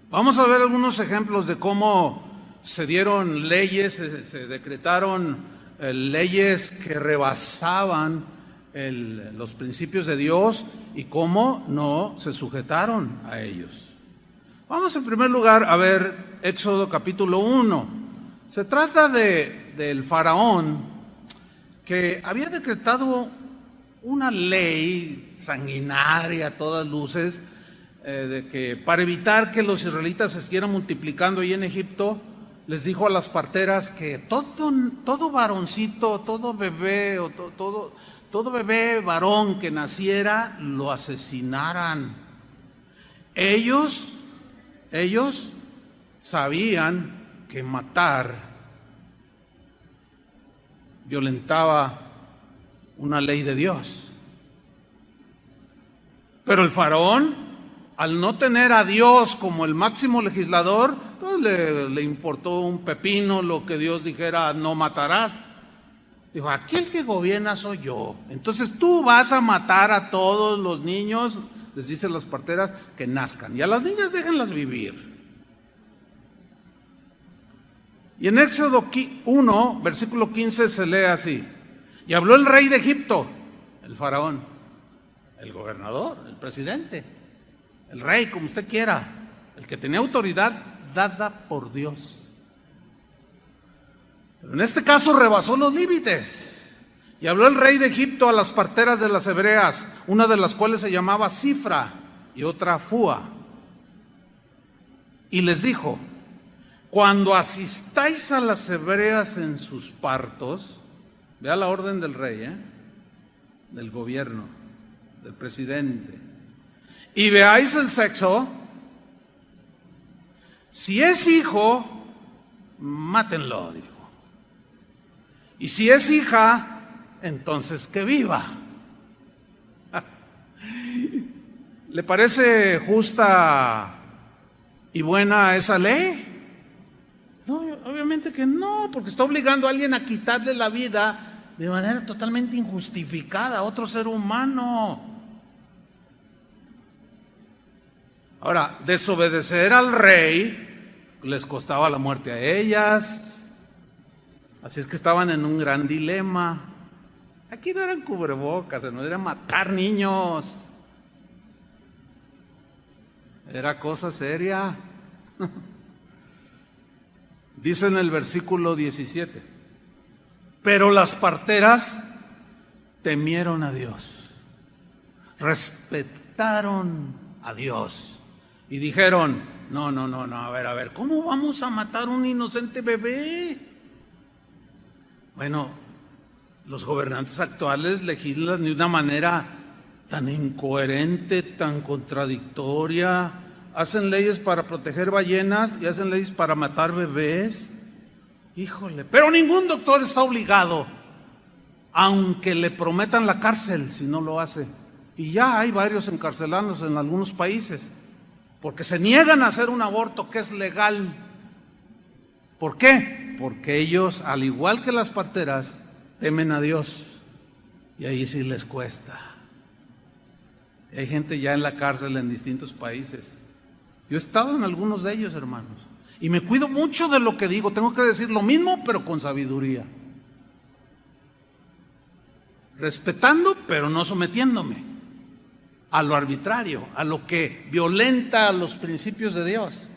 Vamos a ver algunos ejemplos de cómo se dieron leyes, se decretaron leyes que rebasaban los principios de Dios y cómo no se sujetaron a ellos. Vamos en primer lugar a ver Éxodo capítulo 1. Se trata del faraón que había decretado una ley sanguinaria a todas luces, de que para evitar que los israelitas se siguieran multiplicando ahí en Egipto, les dijo a las parteras que todo varoncito, todo bebé o todo todo bebé varón que naciera lo asesinaran. Ellos sabían que matar violentaba una ley de Dios. Pero el faraón, al no tener a Dios como el máximo legislador, pues le importó un pepino lo que Dios dijera: no matarás. Dijo: aquí el que gobierna soy yo. Entonces tú vas a matar a todos los niños, les dicen las parteras, que nazcan. Y a las niñas déjenlas vivir. Y en Éxodo 1, versículo 15 se lee así: y habló el rey de Egipto, el faraón, el gobernador, el presidente, el rey, como usted quiera, el que tenía autoridad dada por Dios. Pero en este caso rebasó los límites. Y habló el rey de Egipto a las parteras de las hebreas, una de las cuales se llamaba Cifra y otra Fúa. Y les dijo: cuando asistáis a las hebreas en sus partos, vea la orden del rey, del gobierno, del presidente, y veáis el sexo, si es hijo, mátenlo, dijo. Y si es hija, entonces que viva. ¿Le parece justa y buena esa ley? No, obviamente que no, porque está obligando a alguien a quitarle la vida de manera totalmente injustificada a otro ser humano. Ahora, desobedecer al rey les costaba la muerte a ellas. Así es que estaban en un gran dilema. Aquí no eran cubrebocas, no era matar niños. Era cosa seria. Dice en el versículo 17: pero las parteras temieron a Dios, respetaron a Dios y dijeron: no, a ver, ¿cómo vamos a matar un inocente bebé? Bueno, los gobernantes actuales legislan de una manera tan incoherente, tan contradictoria. Hacen leyes para proteger ballenas y hacen leyes para matar bebés. Híjole, pero ningún doctor está obligado, aunque le prometan la cárcel si no lo hace. Y ya hay varios encarcelados en algunos países porque se niegan a hacer un aborto que es legal. ¿Por qué? Porque ellos, al igual que las parteras, temen a Dios, y ahí sí les cuesta. Hay gente ya en la cárcel en distintos países. Yo he estado en algunos de ellos, hermanos, y me cuido mucho de lo que digo. Tengo que decir lo mismo, pero con sabiduría, respetando, pero no sometiéndome a lo arbitrario, a lo que violenta los principios de Dios.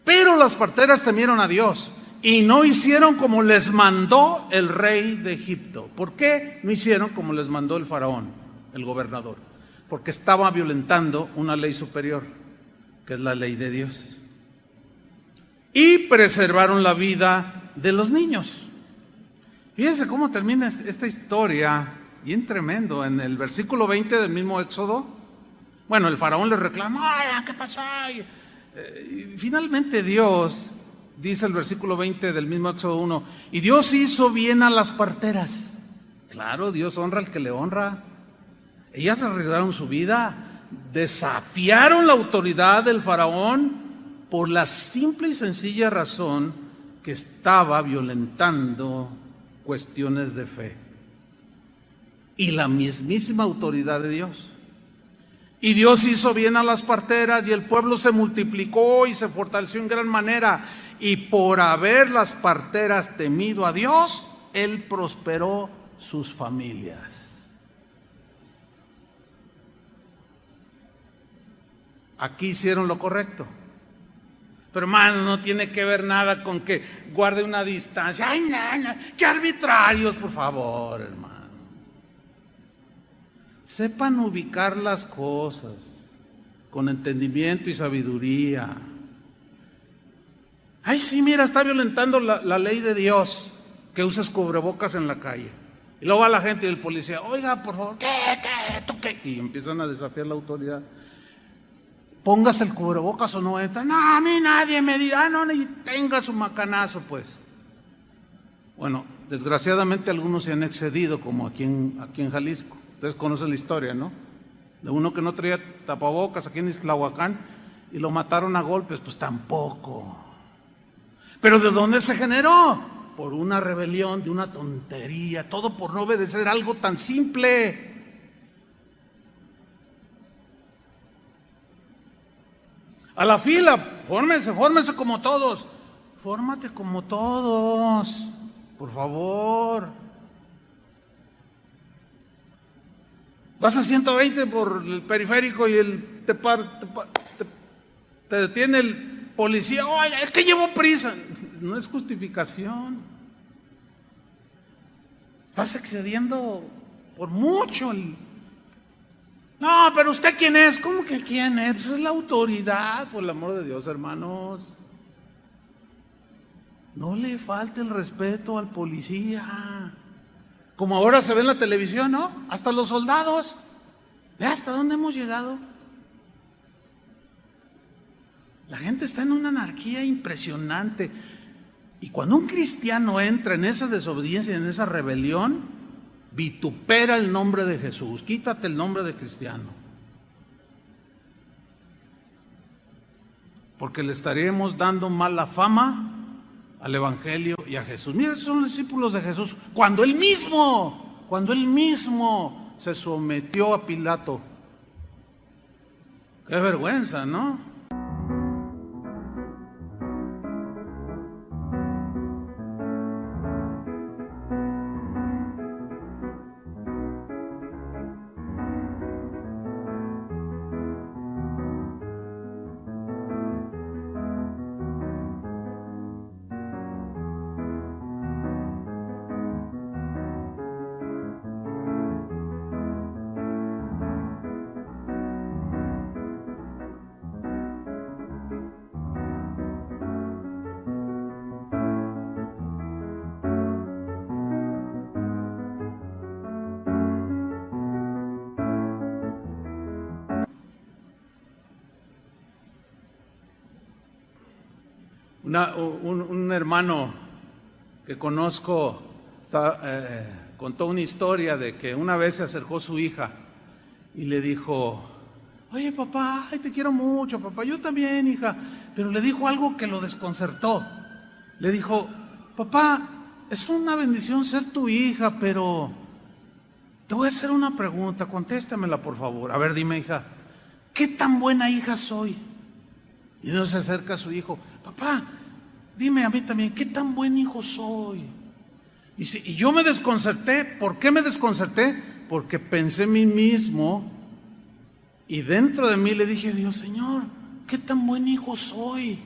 Pero las parteras temieron a Dios y no hicieron como les mandó el rey de Egipto. ¿Por qué no hicieron como les mandó el faraón, el gobernador? Porque estaba violentando una ley superior, que es la ley de Dios. Y preservaron la vida de los niños. Fíjense cómo termina esta historia, bien tremendo, en el versículo 20 del mismo Éxodo. Bueno, el faraón le reclama: ¿qué pasó? Y finalmente Dios, dice el versículo 20 del mismo Éxodo 1, y Dios hizo bien a las parteras. Claro, Dios honra al que le honra. Ellas arriesgaron su vida, desafiaron la autoridad del faraón por la simple y sencilla razón que estaba violentando cuestiones de fe y la mismísima autoridad de Dios. Y Dios hizo bien a las parteras, y el pueblo se multiplicó y se fortaleció en gran manera, y por haber las parteras temido a Dios, Él prosperó sus familias. Aquí hicieron lo correcto. Pero hermano, no tiene que ver nada con que guarde una distancia. Ay, no, qué arbitrarios, por favor, hermano. Sepan ubicar las cosas con entendimiento y sabiduría. Ay, sí, mira, está violentando la ley de Dios, que uses cubrebocas en la calle. Y luego va la gente y el policía, oiga, por favor, ¿qué? ¿Tú qué? Y empiezan a desafiar la autoridad. Póngase el cubrebocas o no entra. No, a mí nadie me diga, no, ni tenga su macanazo, pues. Bueno, desgraciadamente algunos se han excedido, como aquí en Jalisco. Ustedes conocen la historia, ¿no? De uno que no traía tapabocas aquí en Ixtlahuacán y lo mataron a golpes, pues tampoco. ¿Pero de dónde se generó? Por una rebelión, de una tontería, todo por no obedecer algo tan simple. A la fila, fórmese como todos. Fórmate como todos, por favor. Vas a 120 por el periférico y te detiene el policía. Oye, es que llevo prisa. No es justificación. Estás excediendo por mucho. No, pero ¿usted quién es? ¿Cómo que quién es? Pues es la autoridad, por el amor de Dios, hermanos. No le falte el respeto al policía. Como ahora se ve en la televisión, ¿no? Hasta los soldados. ¿Ve hasta dónde hemos llegado? La gente está en una anarquía impresionante. Y cuando un cristiano entra en esa desobediencia, en esa rebelión, vitupera el nombre de Jesús. Quítate el nombre de cristiano. Porque le estaríamos dando mala fama al Evangelio y a Jesús. Mira, esos son los discípulos de Jesús. Cuando él mismo se sometió a Pilato. Qué vergüenza, ¿no? Un hermano que conozco contó una historia de que una vez se acercó su hija y le dijo: oye papá, ay, te quiero mucho papá, yo también hija, pero le dijo algo que lo desconcertó. Le dijo: papá, es una bendición ser tu hija, pero te voy a hacer una pregunta, contéstamela por favor. A ver, dime hija, ¿qué tan buena hija soy? Y no se acerca a su hijo: papá, dime a mí también, ¿qué tan buen hijo soy? Y yo me desconcerté. ¿Por qué me desconcerté? Porque pensé en mí mismo y dentro de mí le dije: Dios, Señor, ¿qué tan buen hijo soy?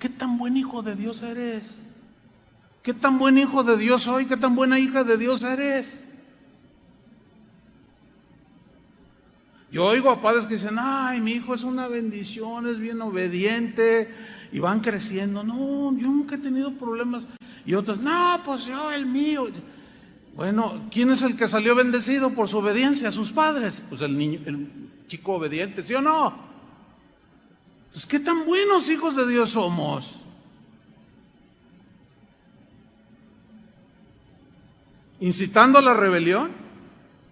¿Qué tan buen hijo de Dios eres? ¿Qué tan buen hijo de Dios soy? ¿Qué tan buena hija de Dios eres? Yo oigo a padres que dicen: ay, mi hijo es una bendición, es bien obediente, y van creciendo. No, yo nunca he tenido problemas. Y otros: no, pues yo, el mío. Bueno, ¿quién es el que salió bendecido por su obediencia a sus padres? Pues el niño, el chico obediente, ¿sí o no? Pues qué tan buenos hijos de Dios somos. ¿Incitando a la rebelión?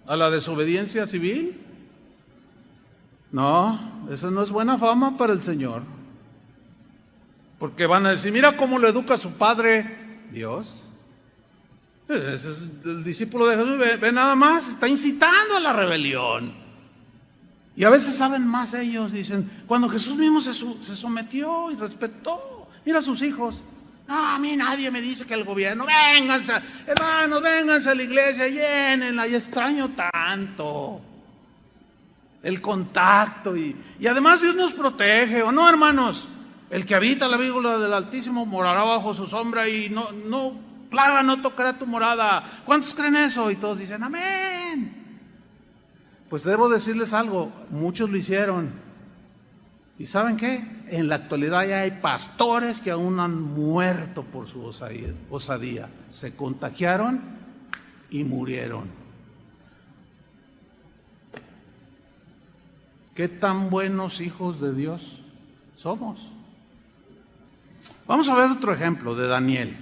¿A la desobediencia civil? No, eso no es buena fama para el Señor. Porque van a decir: mira cómo lo educa su padre, Dios. Ese es el discípulo de Jesús, ve nada más, está incitando a la rebelión. Y a veces saben más ellos, dicen: cuando Jesús mismo se sometió y respetó, mira a sus hijos. No, a mí nadie me dice que el gobierno, vénganse, hermanos, vénganse a la iglesia, llénenla, y extraño tanto el contacto, y además Dios nos protege, ¿o no, hermanos? El que habita la víbora del Altísimo morará bajo su sombra, y no plaga no tocará tu morada. ¿Cuántos creen eso? Y todos dicen: amén. Pues debo decirles algo: muchos lo hicieron ¿Y saben qué? En la actualidad ya hay pastores que aún han muerto por su osadía. Se contagiaron y murieron. ¿Qué tan buenos hijos de Dios somos? Vamos a ver otro ejemplo de Daniel.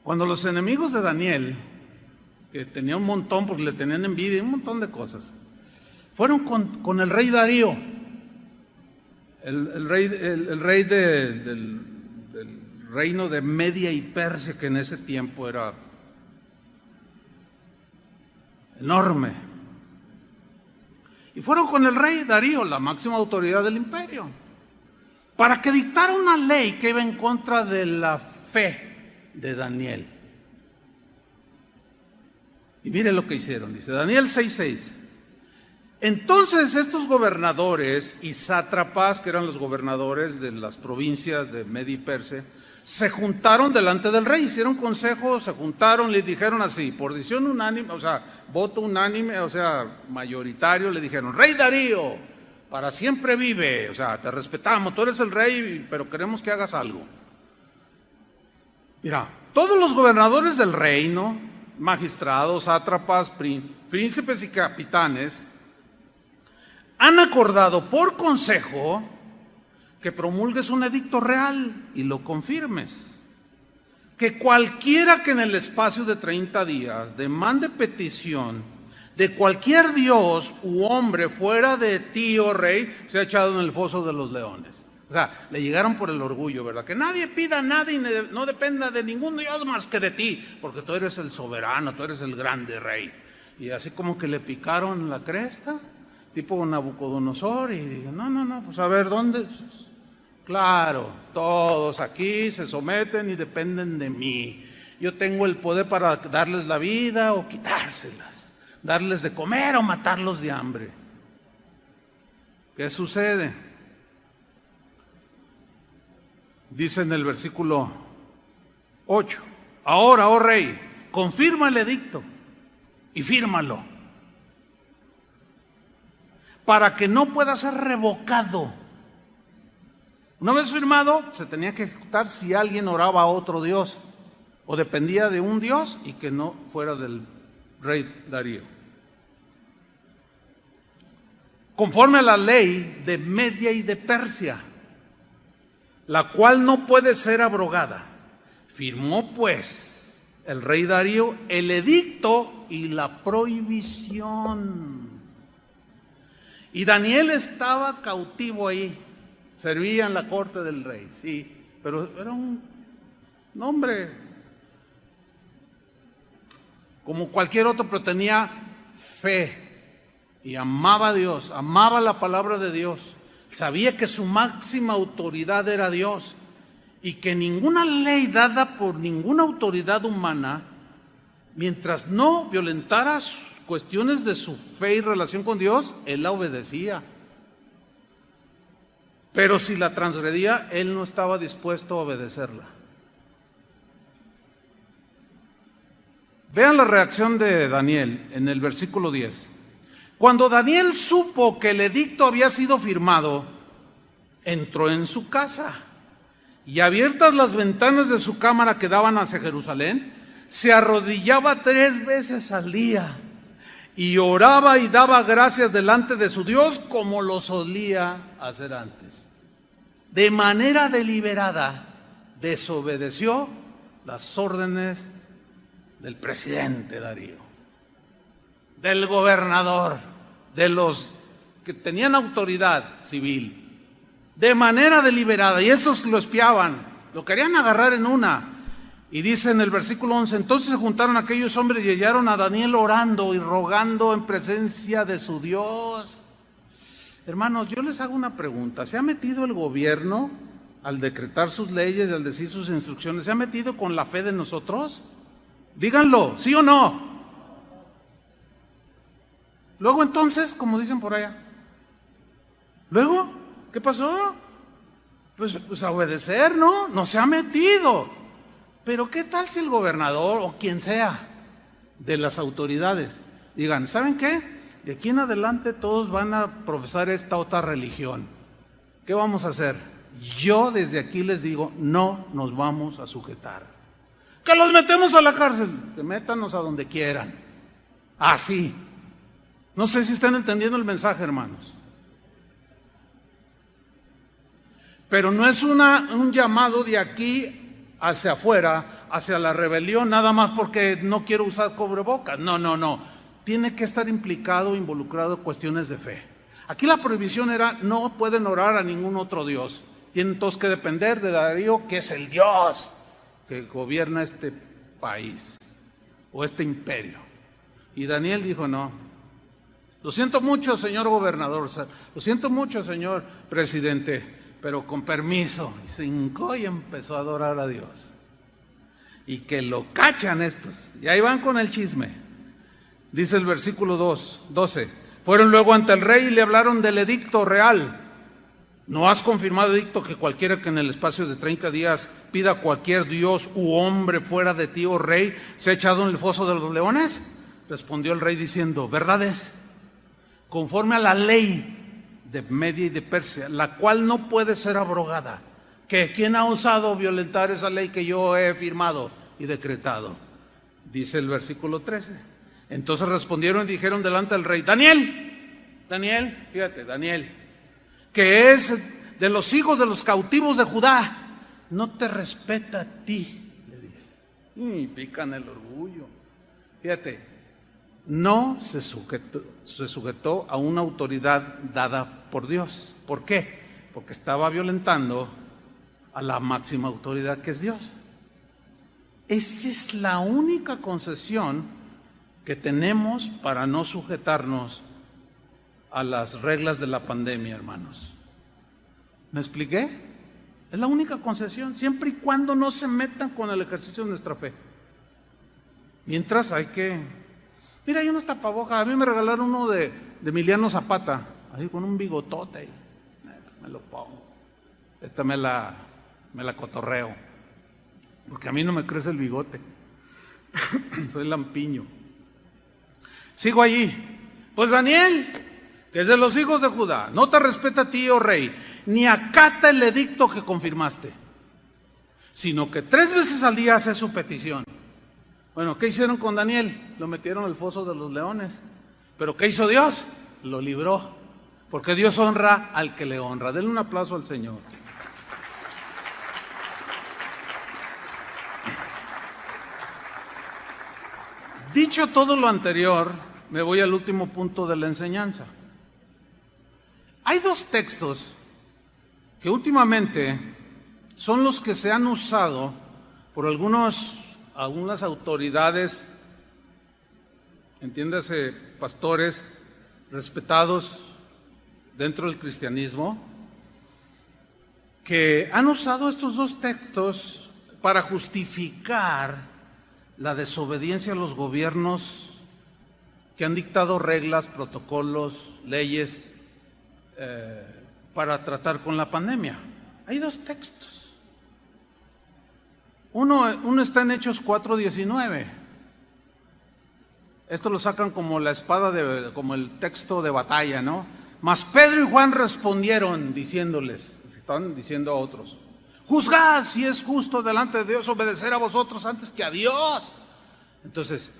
Cuando los enemigos de Daniel, que tenía un montón porque le tenían envidia y un montón de cosas, fueron con el rey Darío, el rey del reino de Media y Persia, que en ese tiempo era enorme. Y fueron con el rey Darío, la máxima autoridad del imperio, para que dictara una ley que iba en contra de la fe de Daniel. Y mire lo que hicieron, dice Daniel 6:6. Entonces estos gobernadores y sátrapas, que eran los gobernadores de las provincias de Media y Persia, se juntaron delante del rey, hicieron consejo, se juntaron, le dijeron así, por decisión unánime, o sea, voto unánime, o sea, mayoritario, le dijeron: Rey Darío, para siempre vive, o sea, te respetamos, tú eres el rey, pero queremos que hagas algo. Mira, todos los gobernadores del reino, magistrados, sátrapas, príncipes y capitanes, han acordado por consejo que promulgues un edicto real y lo confirmes. Que cualquiera que en el espacio de 30 días demande petición de cualquier dios u hombre fuera de ti, oh rey, sea echado en el foso de los leones. O sea, le llegaron por el orgullo, ¿verdad? Que nadie pida nada y no dependa de ningún dios más que de ti, porque tú eres el soberano, tú eres el grande rey. Y así como que le picaron la cresta, tipo Nabucodonosor, y dijo: no, pues a ver, ¿dónde? Claro, todos aquí se someten y dependen de mí. Yo tengo el poder para darles la vida o quitárselas, darles de comer o matarlos de hambre. ¿Qué sucede? Dice en el versículo 8: Ahora, oh rey, confirma el edicto y fírmalo, para que no pueda ser revocado. Una vez firmado, se tenía que ejecutar si alguien oraba a otro dios o dependía de un dios y que no fuera del rey Darío. Conforme a la ley de Media y de Persia, la cual no puede ser abrogada, firmó pues el rey Darío el edicto y la prohibición. Y Daniel estaba cautivo ahí. Servía en la corte del rey, sí, pero era un hombre como cualquier otro, pero tenía fe y amaba a Dios, amaba la palabra de Dios. Sabía que su máxima autoridad era Dios y que ninguna ley dada por ninguna autoridad humana, mientras no violentara cuestiones de su fe y relación con Dios, él la obedecía. Pero si la transgredía, él no estaba dispuesto a obedecerla. Vean la reacción de Daniel en el versículo 10. Cuando Daniel supo que el edicto había sido firmado, entró en su casa y, abiertas las ventanas de su cámara que daban hacia Jerusalén, se arrodillaba 3 veces al día y oraba y daba gracias delante de su Dios como lo solía hacer antes. De manera deliberada desobedeció las órdenes del presidente Darío, del gobernador, de los que tenían autoridad civil, de manera deliberada. Y estos lo espiaban, lo querían agarrar en una. Y dice en el versículo 11: Entonces se juntaron aquellos hombres y hallaron a Daniel orando y rogando en presencia de su Dios. Hermanos, yo les hago una pregunta. ¿Se ha metido el gobierno al decretar sus leyes y al decir sus instrucciones? ¿Se ha metido con la fe de nosotros? Díganlo, ¿sí o no? Luego entonces, como dicen por allá, luego, ¿qué pasó? Pues a obedecer, ¿no? No se ha metido. Pero ¿qué tal si el gobernador o quien sea de las autoridades digan: ¿saben qué? de aquí en adelante todos van a profesar esta otra religión. ¿Qué vamos a hacer? Yo desde aquí les digo, no nos vamos a sujetar. Que los metemos a la cárcel, que métanos a donde quieran. Así. No sé si están entendiendo el mensaje, hermanos. Pero no es un llamado de aquí hacia afuera, hacia la rebelión, nada más porque no quiero usar cubrebocas. No. Tiene que estar implicado, involucrado en cuestiones de fe. Aquí la prohibición era, no pueden orar a ningún otro Dios. Tienen todos que depender de Darío, que es el Dios que gobierna este país o este imperio. Y Daniel dijo, no. Lo siento mucho, señor gobernador, lo siento mucho, señor presidente, pero con permiso. Y se hincó y empezó a adorar a Dios. Y que lo cachan estos. Y ahí van con el chisme. Dice el versículo 12. Fueron luego ante el rey y le hablaron del edicto real. ¿No has confirmado edicto que cualquiera que en el espacio de 30 días pida a cualquier dios u hombre fuera de ti, oh rey, sea echado en el foso de los leones? Respondió el rey diciendo, verdad es, conforme a la ley de Media y de Persia, la cual no puede ser abrogada. ¿Que quién ha osado violentar esa ley que yo he firmado y decretado? Dice el versículo 13. Entonces respondieron y dijeron delante del rey, Daniel, fíjate, Daniel, que es de los hijos de los cautivos de Judá, no te respeta a ti, le dice. Y pican el orgullo. Fíjate, no se sujetó a una autoridad dada por Dios. ¿Por qué? Porque estaba violentando a la máxima autoridad que es Dios. Esa es la única concesión que tenemos para no sujetarnos a las reglas de la pandemia, hermanos. ¿Me expliqué? Es la única concesión, siempre y cuando no se metan con el ejercicio de nuestra fe. Mientras hay que... Mira, hay unos tapabocas, a mí me regalaron uno de Emiliano Zapata, así con un bigotote, me lo pongo. Esta me la cotorreo, porque a mí no me crece el bigote, soy lampiño. Sigo allí. Pues Daniel, que es de los hijos de Judá, no te respeta a ti, oh rey, ni acata el edicto que confirmaste, sino que 3 veces al día hace su petición. Bueno, ¿qué hicieron con Daniel? Lo metieron al foso de los leones. ¿Pero qué hizo Dios? Lo libró, porque Dios honra al que le honra. Denle un aplauso al Señor. Dicho todo lo anterior, me voy al último punto de la enseñanza. Hay 2 textos que últimamente son los que se han usado por algunas autoridades, entiéndase, pastores respetados dentro del cristianismo, que han usado estos 2 textos para justificar la desobediencia a los gobiernos que han dictado reglas, protocolos, leyes para tratar con la pandemia. Hay 2 textos. Uno está en Hechos 4:19. Esto lo sacan como la espada, como el texto de batalla, ¿no? Mas Pedro y Juan respondieron diciéndoles, estaban diciendo a otros, juzgad si es justo delante de Dios obedecer a vosotros antes que a Dios. Entonces,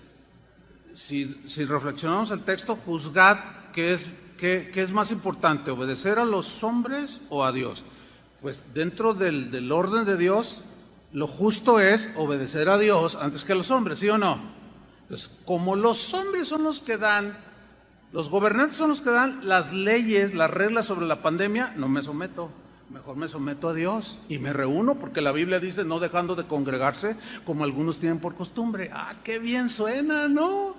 si reflexionamos el texto, juzgad, ¿qué es más importante, obedecer a los hombres o a Dios? Pues dentro del orden de Dios, lo justo es obedecer a Dios antes que a los hombres, ¿sí o no? Entonces, como los hombres son los que dan, los gobernantes son los que dan las leyes, las reglas sobre la pandemia, no me someto. Mejor me someto a Dios y me reúno, porque la Biblia dice no dejando de congregarse como algunos tienen por costumbre. Qué bien suena, ¿no?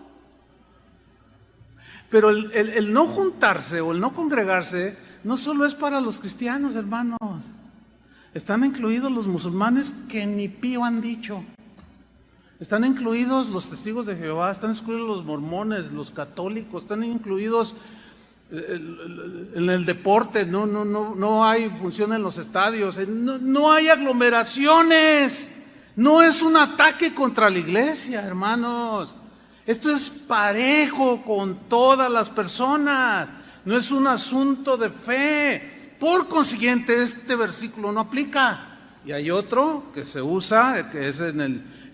Pero el no juntarse o el no congregarse no solo es para los cristianos, hermanos. Están incluidos los musulmanes que ni pío han dicho. Están incluidos los testigos de Jehová, están incluidos los mormones, los católicos, están incluidos en el deporte, no hay función en los estadios, no hay aglomeraciones. No es un ataque contra la iglesia, hermanos. Esto es parejo con todas las personas, no es un asunto de fe. Por consiguiente, este versículo no aplica. Y hay otro que se usa, que es en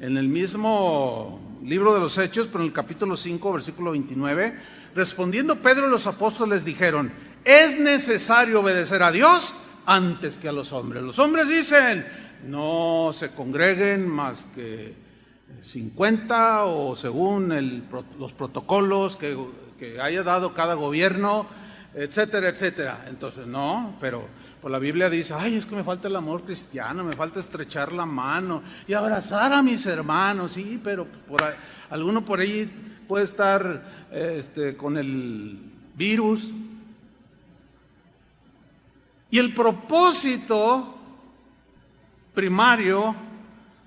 el mismo libro de los Hechos, pero en el capítulo 5, versículo 29. Respondiendo Pedro y los apóstoles dijeron: es necesario obedecer a Dios antes que a los hombres. Los hombres dicen: no se congreguen más que 50 o según los protocolos que haya dado cada gobierno, etcétera, etcétera. Entonces no, pero pues la Biblia dice: ay, es que me falta el amor cristiano, me falta estrechar la mano y abrazar a mis hermanos. Sí, pero alguno por ahí puede estar con el virus. Y el propósito primario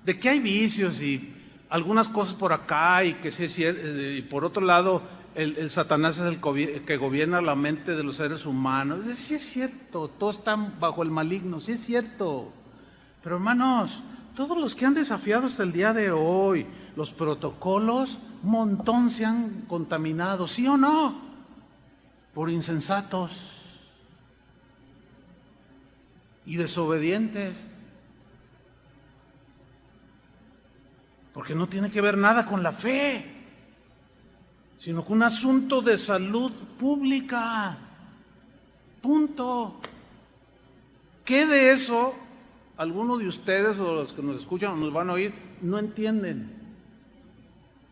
de que hay vicios y algunas cosas por acá y que sí es cierto, y por otro lado el Satanás es el que gobierna la mente de los seres humanos. Sí es cierto, todos están bajo el maligno, sí es cierto. Pero hermanos, todos los que han desafiado hasta el día de hoy los protocolos, un montón se han contaminado, ¿sí o no? Por insensatos y desobedientes. Porque no tiene que ver nada con la fe, sino con un asunto de salud pública. Punto. ¿Qué de eso algunos de ustedes o los que nos escuchan o nos van a oír no entienden?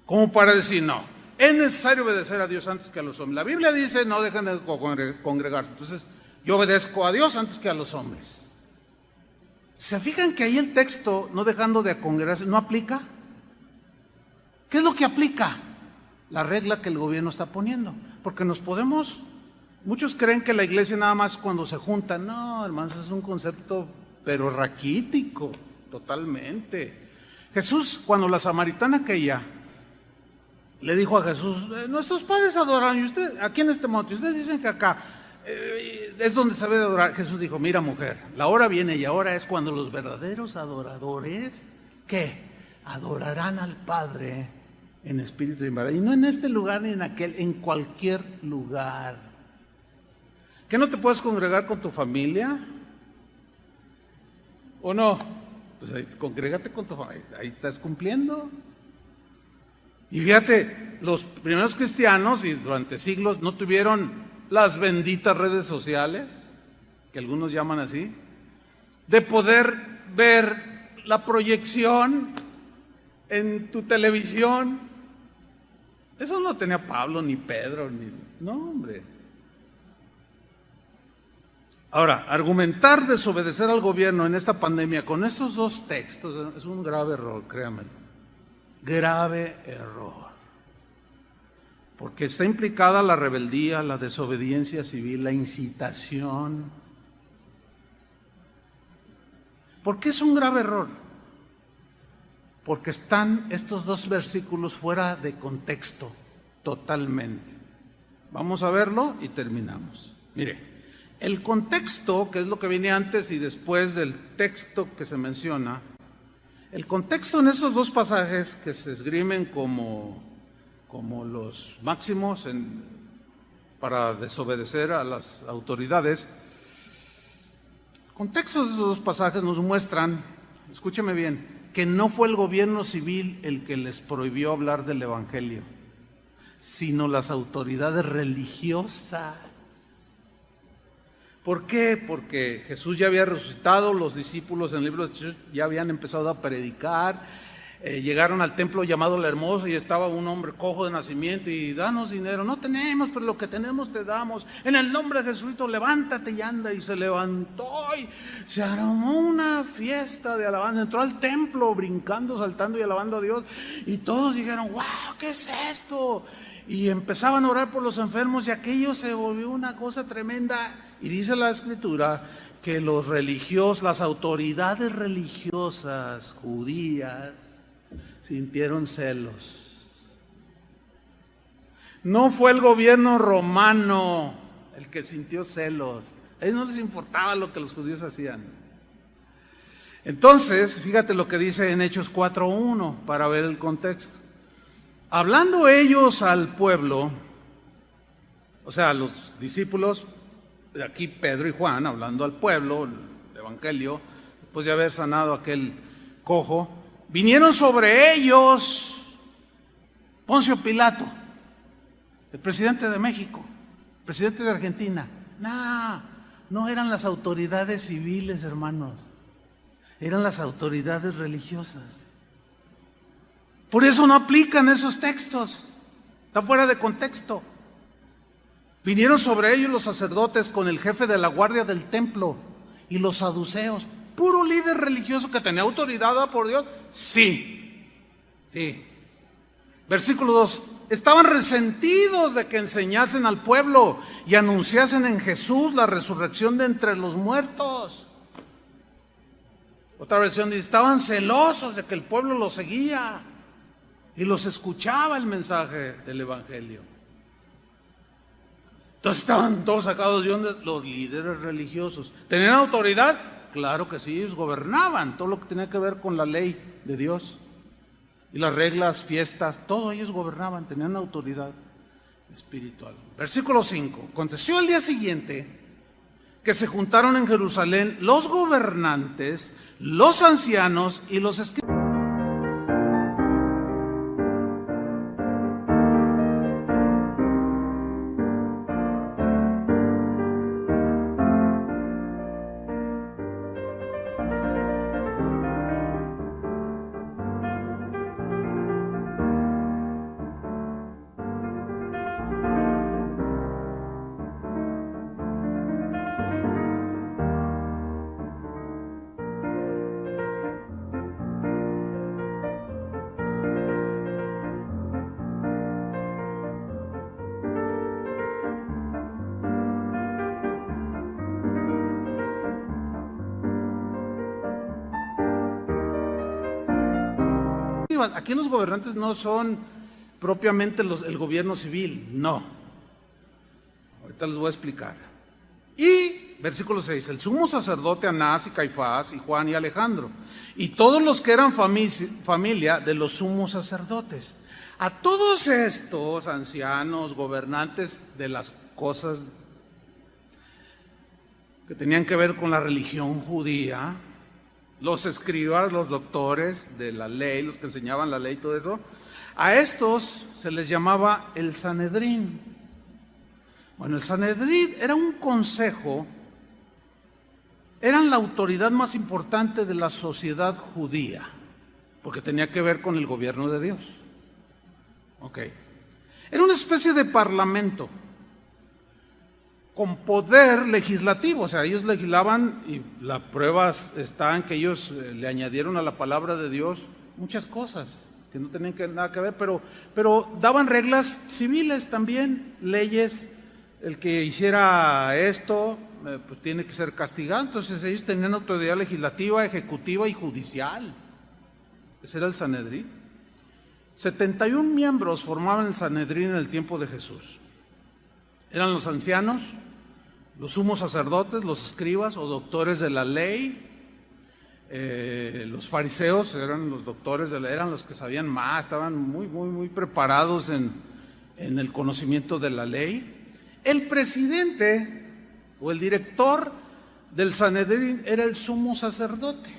Como para decir: no, es necesario obedecer a Dios antes que a los hombres. La Biblia dice: no dejen de congregarse. Entonces yo obedezco a Dios antes que a los hombres. ¿Se fijan que ahí el texto, no dejando de congregarse, no aplica? ¿Qué es lo que aplica? La regla que el gobierno está poniendo. Porque muchos creen que la iglesia nada más cuando se juntan. No, hermanos, es un concepto pero raquítico, totalmente. Jesús, cuando la samaritana aquella le dijo a Jesús: nuestros padres adoran, y usted, aquí en este monte, ustedes dicen que acá es donde se debe adorar. Jesús dijo: mira, mujer, la hora viene y ahora es cuando los verdaderos adoradores, ¿qué? Adorarán al Padre en espíritu y en verdad. Y no en este lugar ni en aquel, en cualquier lugar. ¿Que no te puedes congregar con tu familia? ¿O no? Pues ahí, congrégate con tu familia, ahí estás cumpliendo. Y fíjate, los primeros cristianos y durante siglos no tuvieron las benditas redes sociales, que algunos llaman así, de poder ver la proyección en tu televisión. Eso no tenía Pablo ni Pedro, no, hombre. Ahora, argumentar desobedecer al gobierno en esta pandemia con estos dos textos es un grave error, créanme. Grave error. Porque está implicada la rebeldía, la desobediencia civil, la incitación. ¿Por qué es un grave error? Porque están estos dos versículos fuera de contexto, totalmente. Vamos a verlo y terminamos. Mire, el contexto, que es lo que viene antes y después del texto que se menciona, el contexto en estos dos pasajes que se esgrimen como los máximos para desobedecer a las autoridades, el contexto de esos dos pasajes nos muestran, escúcheme bien, que no fue el gobierno civil el que les prohibió hablar del evangelio, sino las autoridades religiosas. ¿Por qué? Porque Jesús ya había resucitado, los discípulos en el libro de Hechos ya habían empezado a predicar, llegaron al templo llamado La Hermosa y estaba un hombre cojo de nacimiento y: danos dinero. No tenemos, pero lo que tenemos te damos. En el nombre de Jesucristo, levántate y anda. Y se levantó y se armó una fiesta de alabanza. Entró al templo brincando, saltando y alabando a Dios. Y todos dijeron: wow, ¿qué es esto? Y empezaban a orar por los enfermos y aquello se volvió una cosa tremenda. Y dice la Escritura que los religiosos, las autoridades religiosas judías, sintieron celos. No fue el gobierno romano el que sintió celos. A ellos no les importaba lo que los judíos hacían. Entonces, fíjate lo que dice en Hechos 4:1 para ver el contexto. Hablando ellos al pueblo, o sea, los discípulos, de aquí Pedro y Juan, hablando al pueblo, el evangelio, después de haber sanado a aquel cojo, vinieron sobre ellos Poncio Pilato, el presidente de México, el presidente de Argentina. No eran las autoridades civiles, hermanos, eran las autoridades religiosas. Por eso no aplican esos textos, está fuera de contexto. Vinieron sobre ellos los sacerdotes con el jefe de la guardia del templo y los saduceos, puro líder religioso que tenía autoridad dada por Dios. Sí. Versículo 2, estaban resentidos de que enseñasen al pueblo y anunciasen en Jesús la resurrección de entre los muertos. Otra versión dice, estaban celosos de que el pueblo los seguía y los escuchaba el mensaje del evangelio. Entonces estaban todos sacados de onda los líderes religiosos. ¿Tenían autoridad? Claro que sí, ellos gobernaban todo lo que tenía que ver con la ley de Dios. Y las reglas, fiestas, todo ellos gobernaban, tenían autoridad espiritual. Versículo 5. Aconteció el día siguiente que se juntaron en Jerusalén los gobernantes, los ancianos y los escribas. Aquí los gobernantes no son propiamente el gobierno civil, no. Ahorita les voy a explicar. Y versículo 6, el sumo sacerdote Anás y Caifás y Juan y Alejandro y todos los que eran familia de los sumos sacerdotes. A todos estos ancianos, gobernantes de las cosas que tenían que ver con la religión judía, los escribas, los doctores de la ley, los que enseñaban la ley y todo eso, a estos se les llamaba el Sanedrín. Bueno, el Sanedrín era un consejo, eran la autoridad más importante de la sociedad judía, porque tenía que ver con el gobierno de Dios. Era una especie de parlamento con poder legislativo, o sea, ellos legislaban y la prueba está en que ellos le añadieron a la palabra de Dios muchas cosas que no tenían nada que ver, pero daban reglas civiles también, leyes. El que hiciera esto, pues tiene que ser castigado. Entonces ellos tenían autoridad legislativa, ejecutiva y judicial. Ese era el Sanedrín. 71 miembros formaban el Sanedrín en el tiempo de Jesús. Eran los ancianos, los sumos sacerdotes, los escribas o doctores de la ley. Los fariseos eran los doctores de la ley, eran los que sabían más, estaban muy preparados en el conocimiento de la ley. El presidente o el director del Sanedrín era el sumo sacerdote.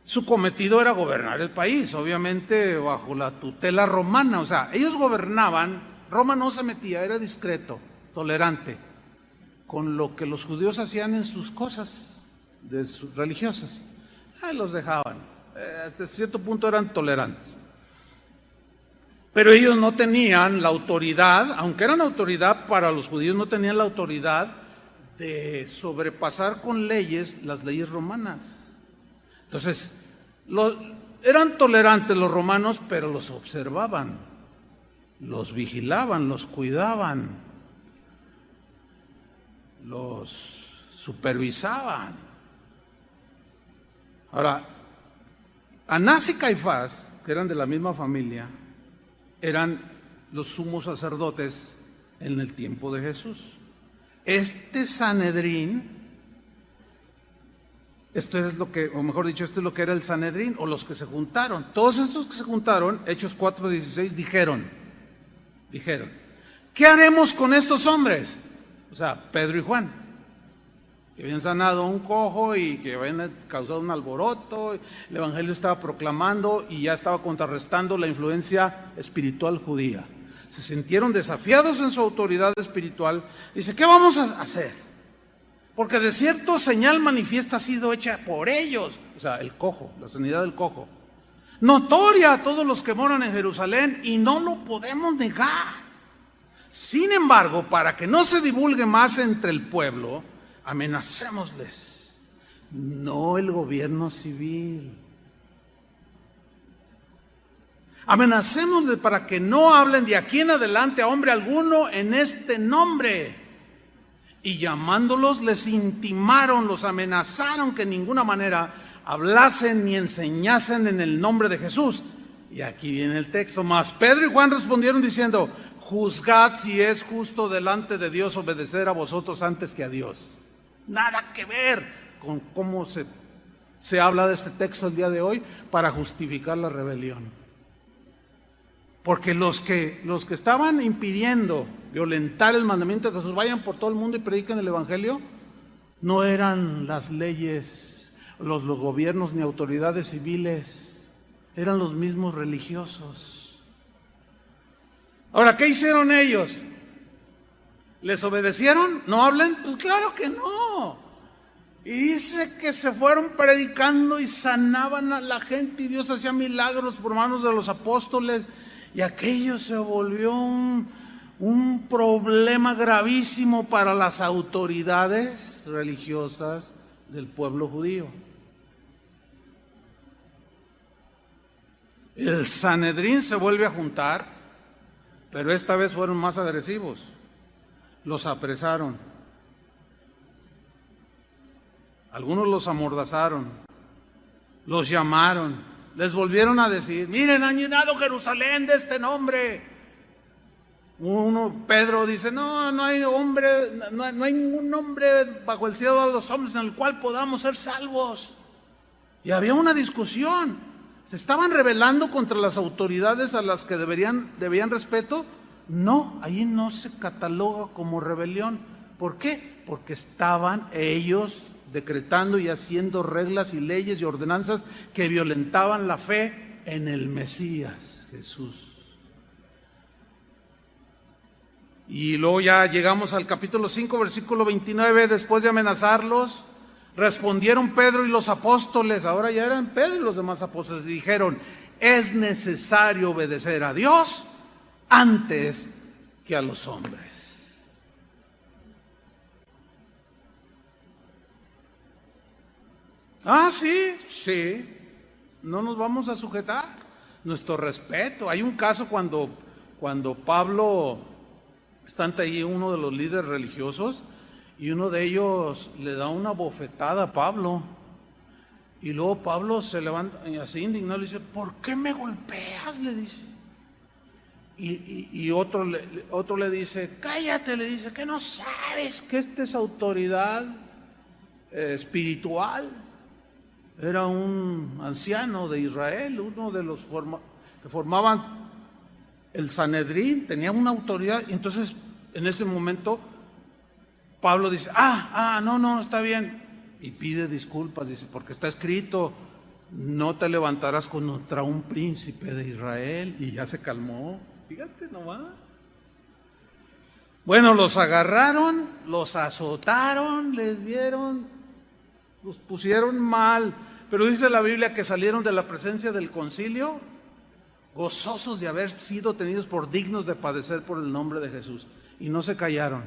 Su cometido era gobernar el país, obviamente bajo la tutela romana. O sea, ellos gobernaban, Roma no se metía, era discreto, tolerante con lo que los judíos hacían en sus cosas de sus religiosas. Ahí los dejaban, hasta cierto punto eran tolerantes. Pero ellos no tenían la autoridad, aunque eran autoridad para los judíos, no tenían la autoridad de sobrepasar con leyes las leyes romanas. Entonces, eran tolerantes los romanos, pero los observaban, los vigilaban, los cuidaban, los supervisaban. Ahora, Anás y Caifás, que eran de la misma familia, eran los sumos sacerdotes en el tiempo de Jesús. Este Sanedrín Esto es lo que, o mejor dicho, esto es lo que era el Sanedrín, o los que se juntaron. Todos estos que se juntaron, Hechos 4:16, dijeron, ¿qué haremos con estos hombres? O sea, Pedro y Juan, que habían sanado a un cojo y que habían causado un alboroto, el evangelio estaba proclamando y ya estaba contrarrestando la influencia espiritual judía. Se sintieron desafiados en su autoridad espiritual. Dice, ¿qué vamos a hacer? Porque de cierto señal manifiesta ha sido hecha por ellos, o sea, el cojo, la sanidad del cojo, notoria a todos los que moran en Jerusalén, y no lo podemos negar. Sin embargo, para que no se divulgue más entre el pueblo, amenacémosles, no el gobierno civil. Amenacémosles para que no hablen de aquí en adelante a hombre alguno en este nombre. Y llamándolos les intimaron, los amenazaron que en ninguna manera hablasen ni enseñasen en el nombre de Jesús. Y aquí viene el texto. Mas Pedro y Juan respondieron diciendo, juzgad si es justo delante de Dios obedecer a vosotros antes que a Dios. Nada que ver con cómo se habla de este texto el día de hoy para justificar la rebelión. Porque los que estaban impidiendo violentar el mandamiento de Jesús, vayan por todo el mundo y prediquen el evangelio, no eran las leyes, los gobiernos ni autoridades civiles, eran los mismos religiosos. Ahora, ¿qué hicieron ellos? ¿Les obedecieron? ¿No hablen? Pues claro que no. Y dice que se fueron predicando y sanaban a la gente y Dios hacía milagros por manos de los apóstoles. Y aquello se volvió un problema gravísimo para las autoridades religiosas del pueblo judío. El Sanedrín se vuelve a juntar, pero esta vez fueron más agresivos. Los apresaron. Algunos los amordazaron, los llamaron. Les volvieron a decir, miren, han llenado Jerusalén de este nombre. Pedro dice, no hay hombre, no hay ningún nombre bajo el cielo de los hombres en el cual podamos ser salvos. Y había una discusión. ¿Se estaban rebelando contra las autoridades a las que debían respeto? No, ahí no se cataloga como rebelión. ¿Por qué? Porque estaban ellos decretando y haciendo reglas y leyes y ordenanzas que violentaban la fe en el Mesías, Jesús. Y luego ya llegamos al capítulo 5, versículo 29, después de amenazarlos, respondieron Pedro y los apóstoles, ahora ya eran Pedro y los demás apóstoles, y dijeron, es necesario obedecer a Dios antes que a los hombres. Ah, sí, no nos vamos a sujetar. Nuestro respeto. Hay un caso cuando Pablo está ante ahí uno de los líderes religiosos y uno de ellos le da una bofetada a Pablo. Y luego Pablo se levanta y así indignado le dice, ¿por qué me golpeas? Le dice. Y otro le dice, cállate, le dice, que no sabes que esta es autoridad espiritual. Era un anciano de Israel, uno de los que formaban el Sanedrín, tenía una autoridad. Y entonces, en ese momento, Pablo dice, no, está bien. Y pide disculpas, dice, porque está escrito, no te levantarás contra un príncipe de Israel. Y ya se calmó, fíjate nomás. Bueno, los agarraron, los azotaron, los pusieron mal, pero dice la Biblia que salieron de la presencia del concilio gozosos de haber sido tenidos por dignos de padecer por el nombre de Jesús. Y no se callaron,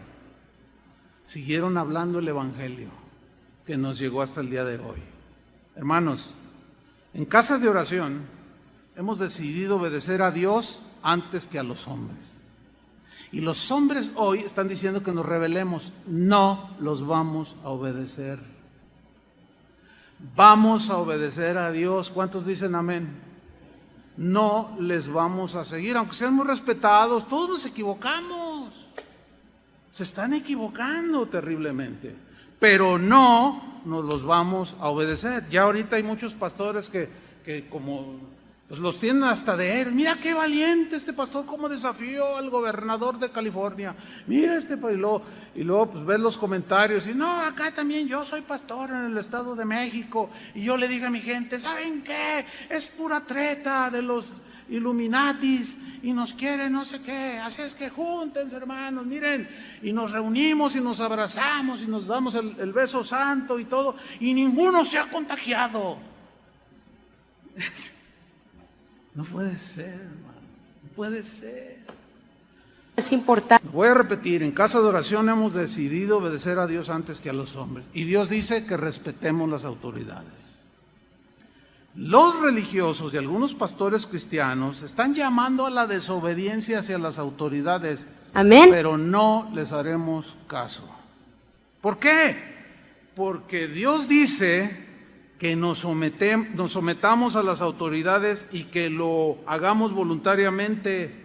siguieron hablando el evangelio que nos llegó hasta el día de hoy. Hermanos, en casa de oración hemos decidido obedecer a Dios antes que a los hombres. Y los hombres hoy están diciendo que nos rebelemos. No los vamos a obedecer. Vamos a obedecer a Dios. ¿Cuántos dicen amén? No les vamos a seguir, aunque sean muy respetados. Todos nos equivocamos. Se están equivocando terriblemente. Pero no nos los vamos a obedecer. Ya ahorita hay muchos pastores que como pues los tienen hasta de él. Mira qué valiente este pastor, cómo desafió al gobernador de California. Mira y luego pues ves los comentarios y no, acá también yo soy pastor en el Estado de México y yo le digo a mi gente, ¿saben qué? Es pura treta de los Illuminatis y nos quieren no sé qué, así es que júntense, hermanos, miren, y nos reunimos y nos abrazamos y nos damos el beso santo y todo, y ninguno se ha contagiado. No puede ser, hermanos, no puede ser. Es importante. Voy a repetir, en casa de oración hemos decidido obedecer a Dios antes que a los hombres, y Dios dice que respetemos las autoridades. Los religiosos y algunos pastores cristianos están llamando a la desobediencia hacia las autoridades. Amén. Pero no les haremos caso. ¿Por qué? Porque Dios dice que nos sometamos a las autoridades y que lo hagamos voluntariamente.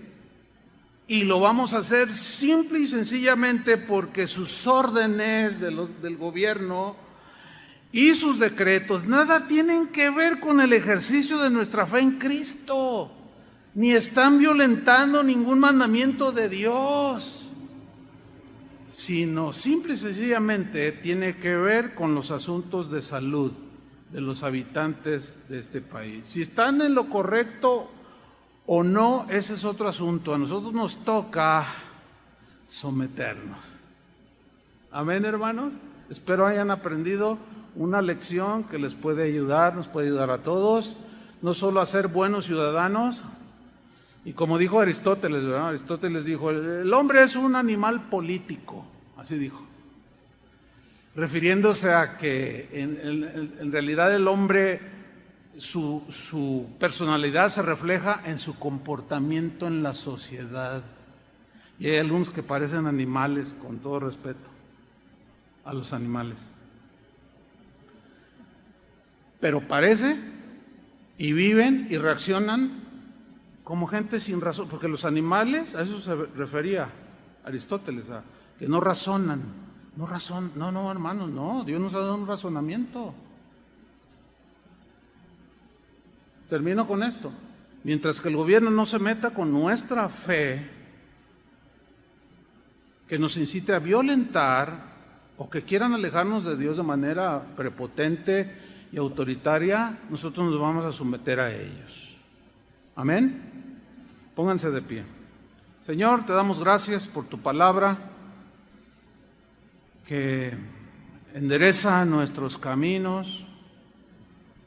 Y lo vamos a hacer simple y sencillamente porque sus órdenes del gobierno y sus decretos nada tienen que ver con el ejercicio de nuestra fe en Cristo, ni están violentando ningún mandamiento de Dios, sino simple y sencillamente tiene que ver con los asuntos de salud de los habitantes de este país. Si están en lo correcto o no, ese es otro asunto. A nosotros nos toca someternos. Amén, hermanos. Espero hayan aprendido una lección que les puede ayudar, nos puede ayudar a todos, no solo a ser buenos ciudadanos. Y como dijo Aristóteles, ¿verdad? Aristóteles dijo, el hombre es un animal político, así dijo, refiriéndose a que en realidad el hombre, su personalidad se refleja en su comportamiento en la sociedad. Y hay algunos que parecen animales, con todo respeto a los animales. Pero parece y viven y reaccionan como gente sin razón, porque los animales, a eso se refería Aristóteles, a que no razonan, no, hermanos, no, Dios nos ha dado un razonamiento. Termino con esto. Mientras que el gobierno no se meta con nuestra fe, que nos incite a violentar o que quieran alejarnos de Dios de manera prepotente y autoritaria, nosotros nos vamos a someter a ellos. Amén. Pónganse de pie. Señor, te damos gracias por tu palabra que endereza nuestros caminos,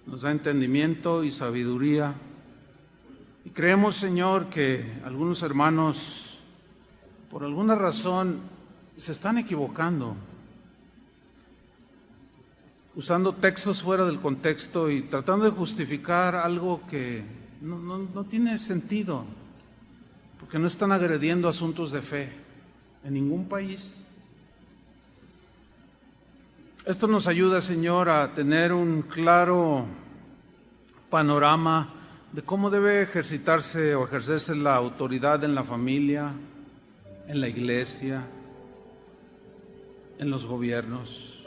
nos da entendimiento y sabiduría. Y creemos, Señor, que algunos hermanos, por alguna razón, se están equivocando, usando textos fuera del contexto y tratando de justificar algo que no tiene sentido, porque no están agrediendo asuntos de fe en ningún país. Esto nos ayuda, Señor, a tener un claro panorama de cómo debe ejercitarse o ejercerse la autoridad en la familia, en la iglesia, en los gobiernos.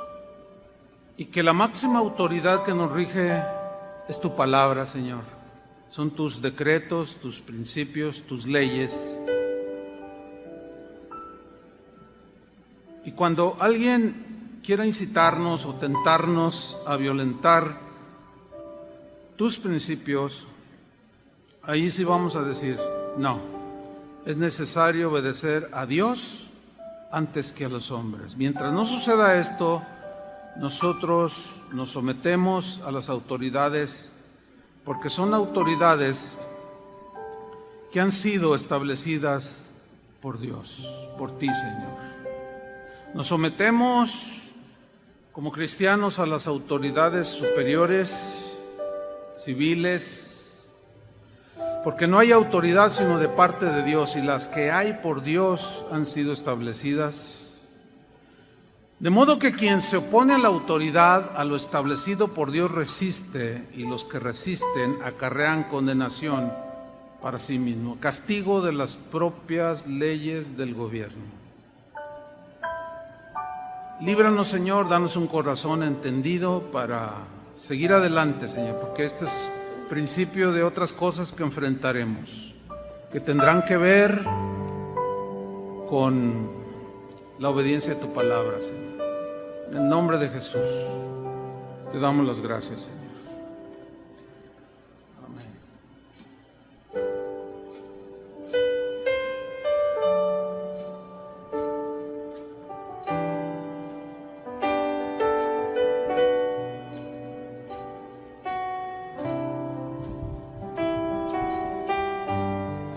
Y que la máxima autoridad que nos rige es tu palabra, Señor. Son tus decretos, tus principios, tus leyes. Y cuando alguien quiera incitarnos o tentarnos a violentar tus principios, ahí sí vamos a decir, no, es necesario obedecer a Dios antes que a los hombres. Mientras no suceda esto, nosotros nos sometemos a las autoridades porque son autoridades que han sido establecidas por Dios, por ti, Señor. Nos sometemos como cristianos a las autoridades superiores, civiles, porque no hay autoridad sino de parte de Dios, y las que hay por Dios han sido establecidas. De modo que quien se opone a la autoridad, a lo establecido por Dios, resiste, y los que resisten acarrean condenación para sí mismo, castigo de las propias leyes del gobierno. Líbranos, Señor, danos un corazón entendido para seguir adelante, Señor, porque este es principio de otras cosas que enfrentaremos, que tendrán que ver con la obediencia a tu palabra, Señor. En el nombre de Jesús, te damos las gracias, Señor.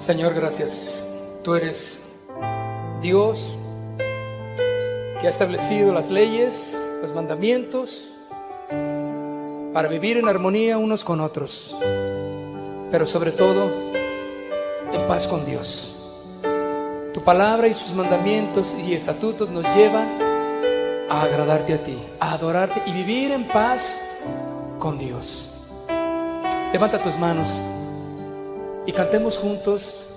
Señor, gracias. Tú eres Dios que ha establecido las leyes, los mandamientos para vivir en armonía unos con otros, pero sobre todo en paz con Dios. Tu palabra y sus mandamientos y estatutos nos llevan a agradarte a ti, a adorarte y vivir en paz con Dios. Levanta tus manos y cantemos juntos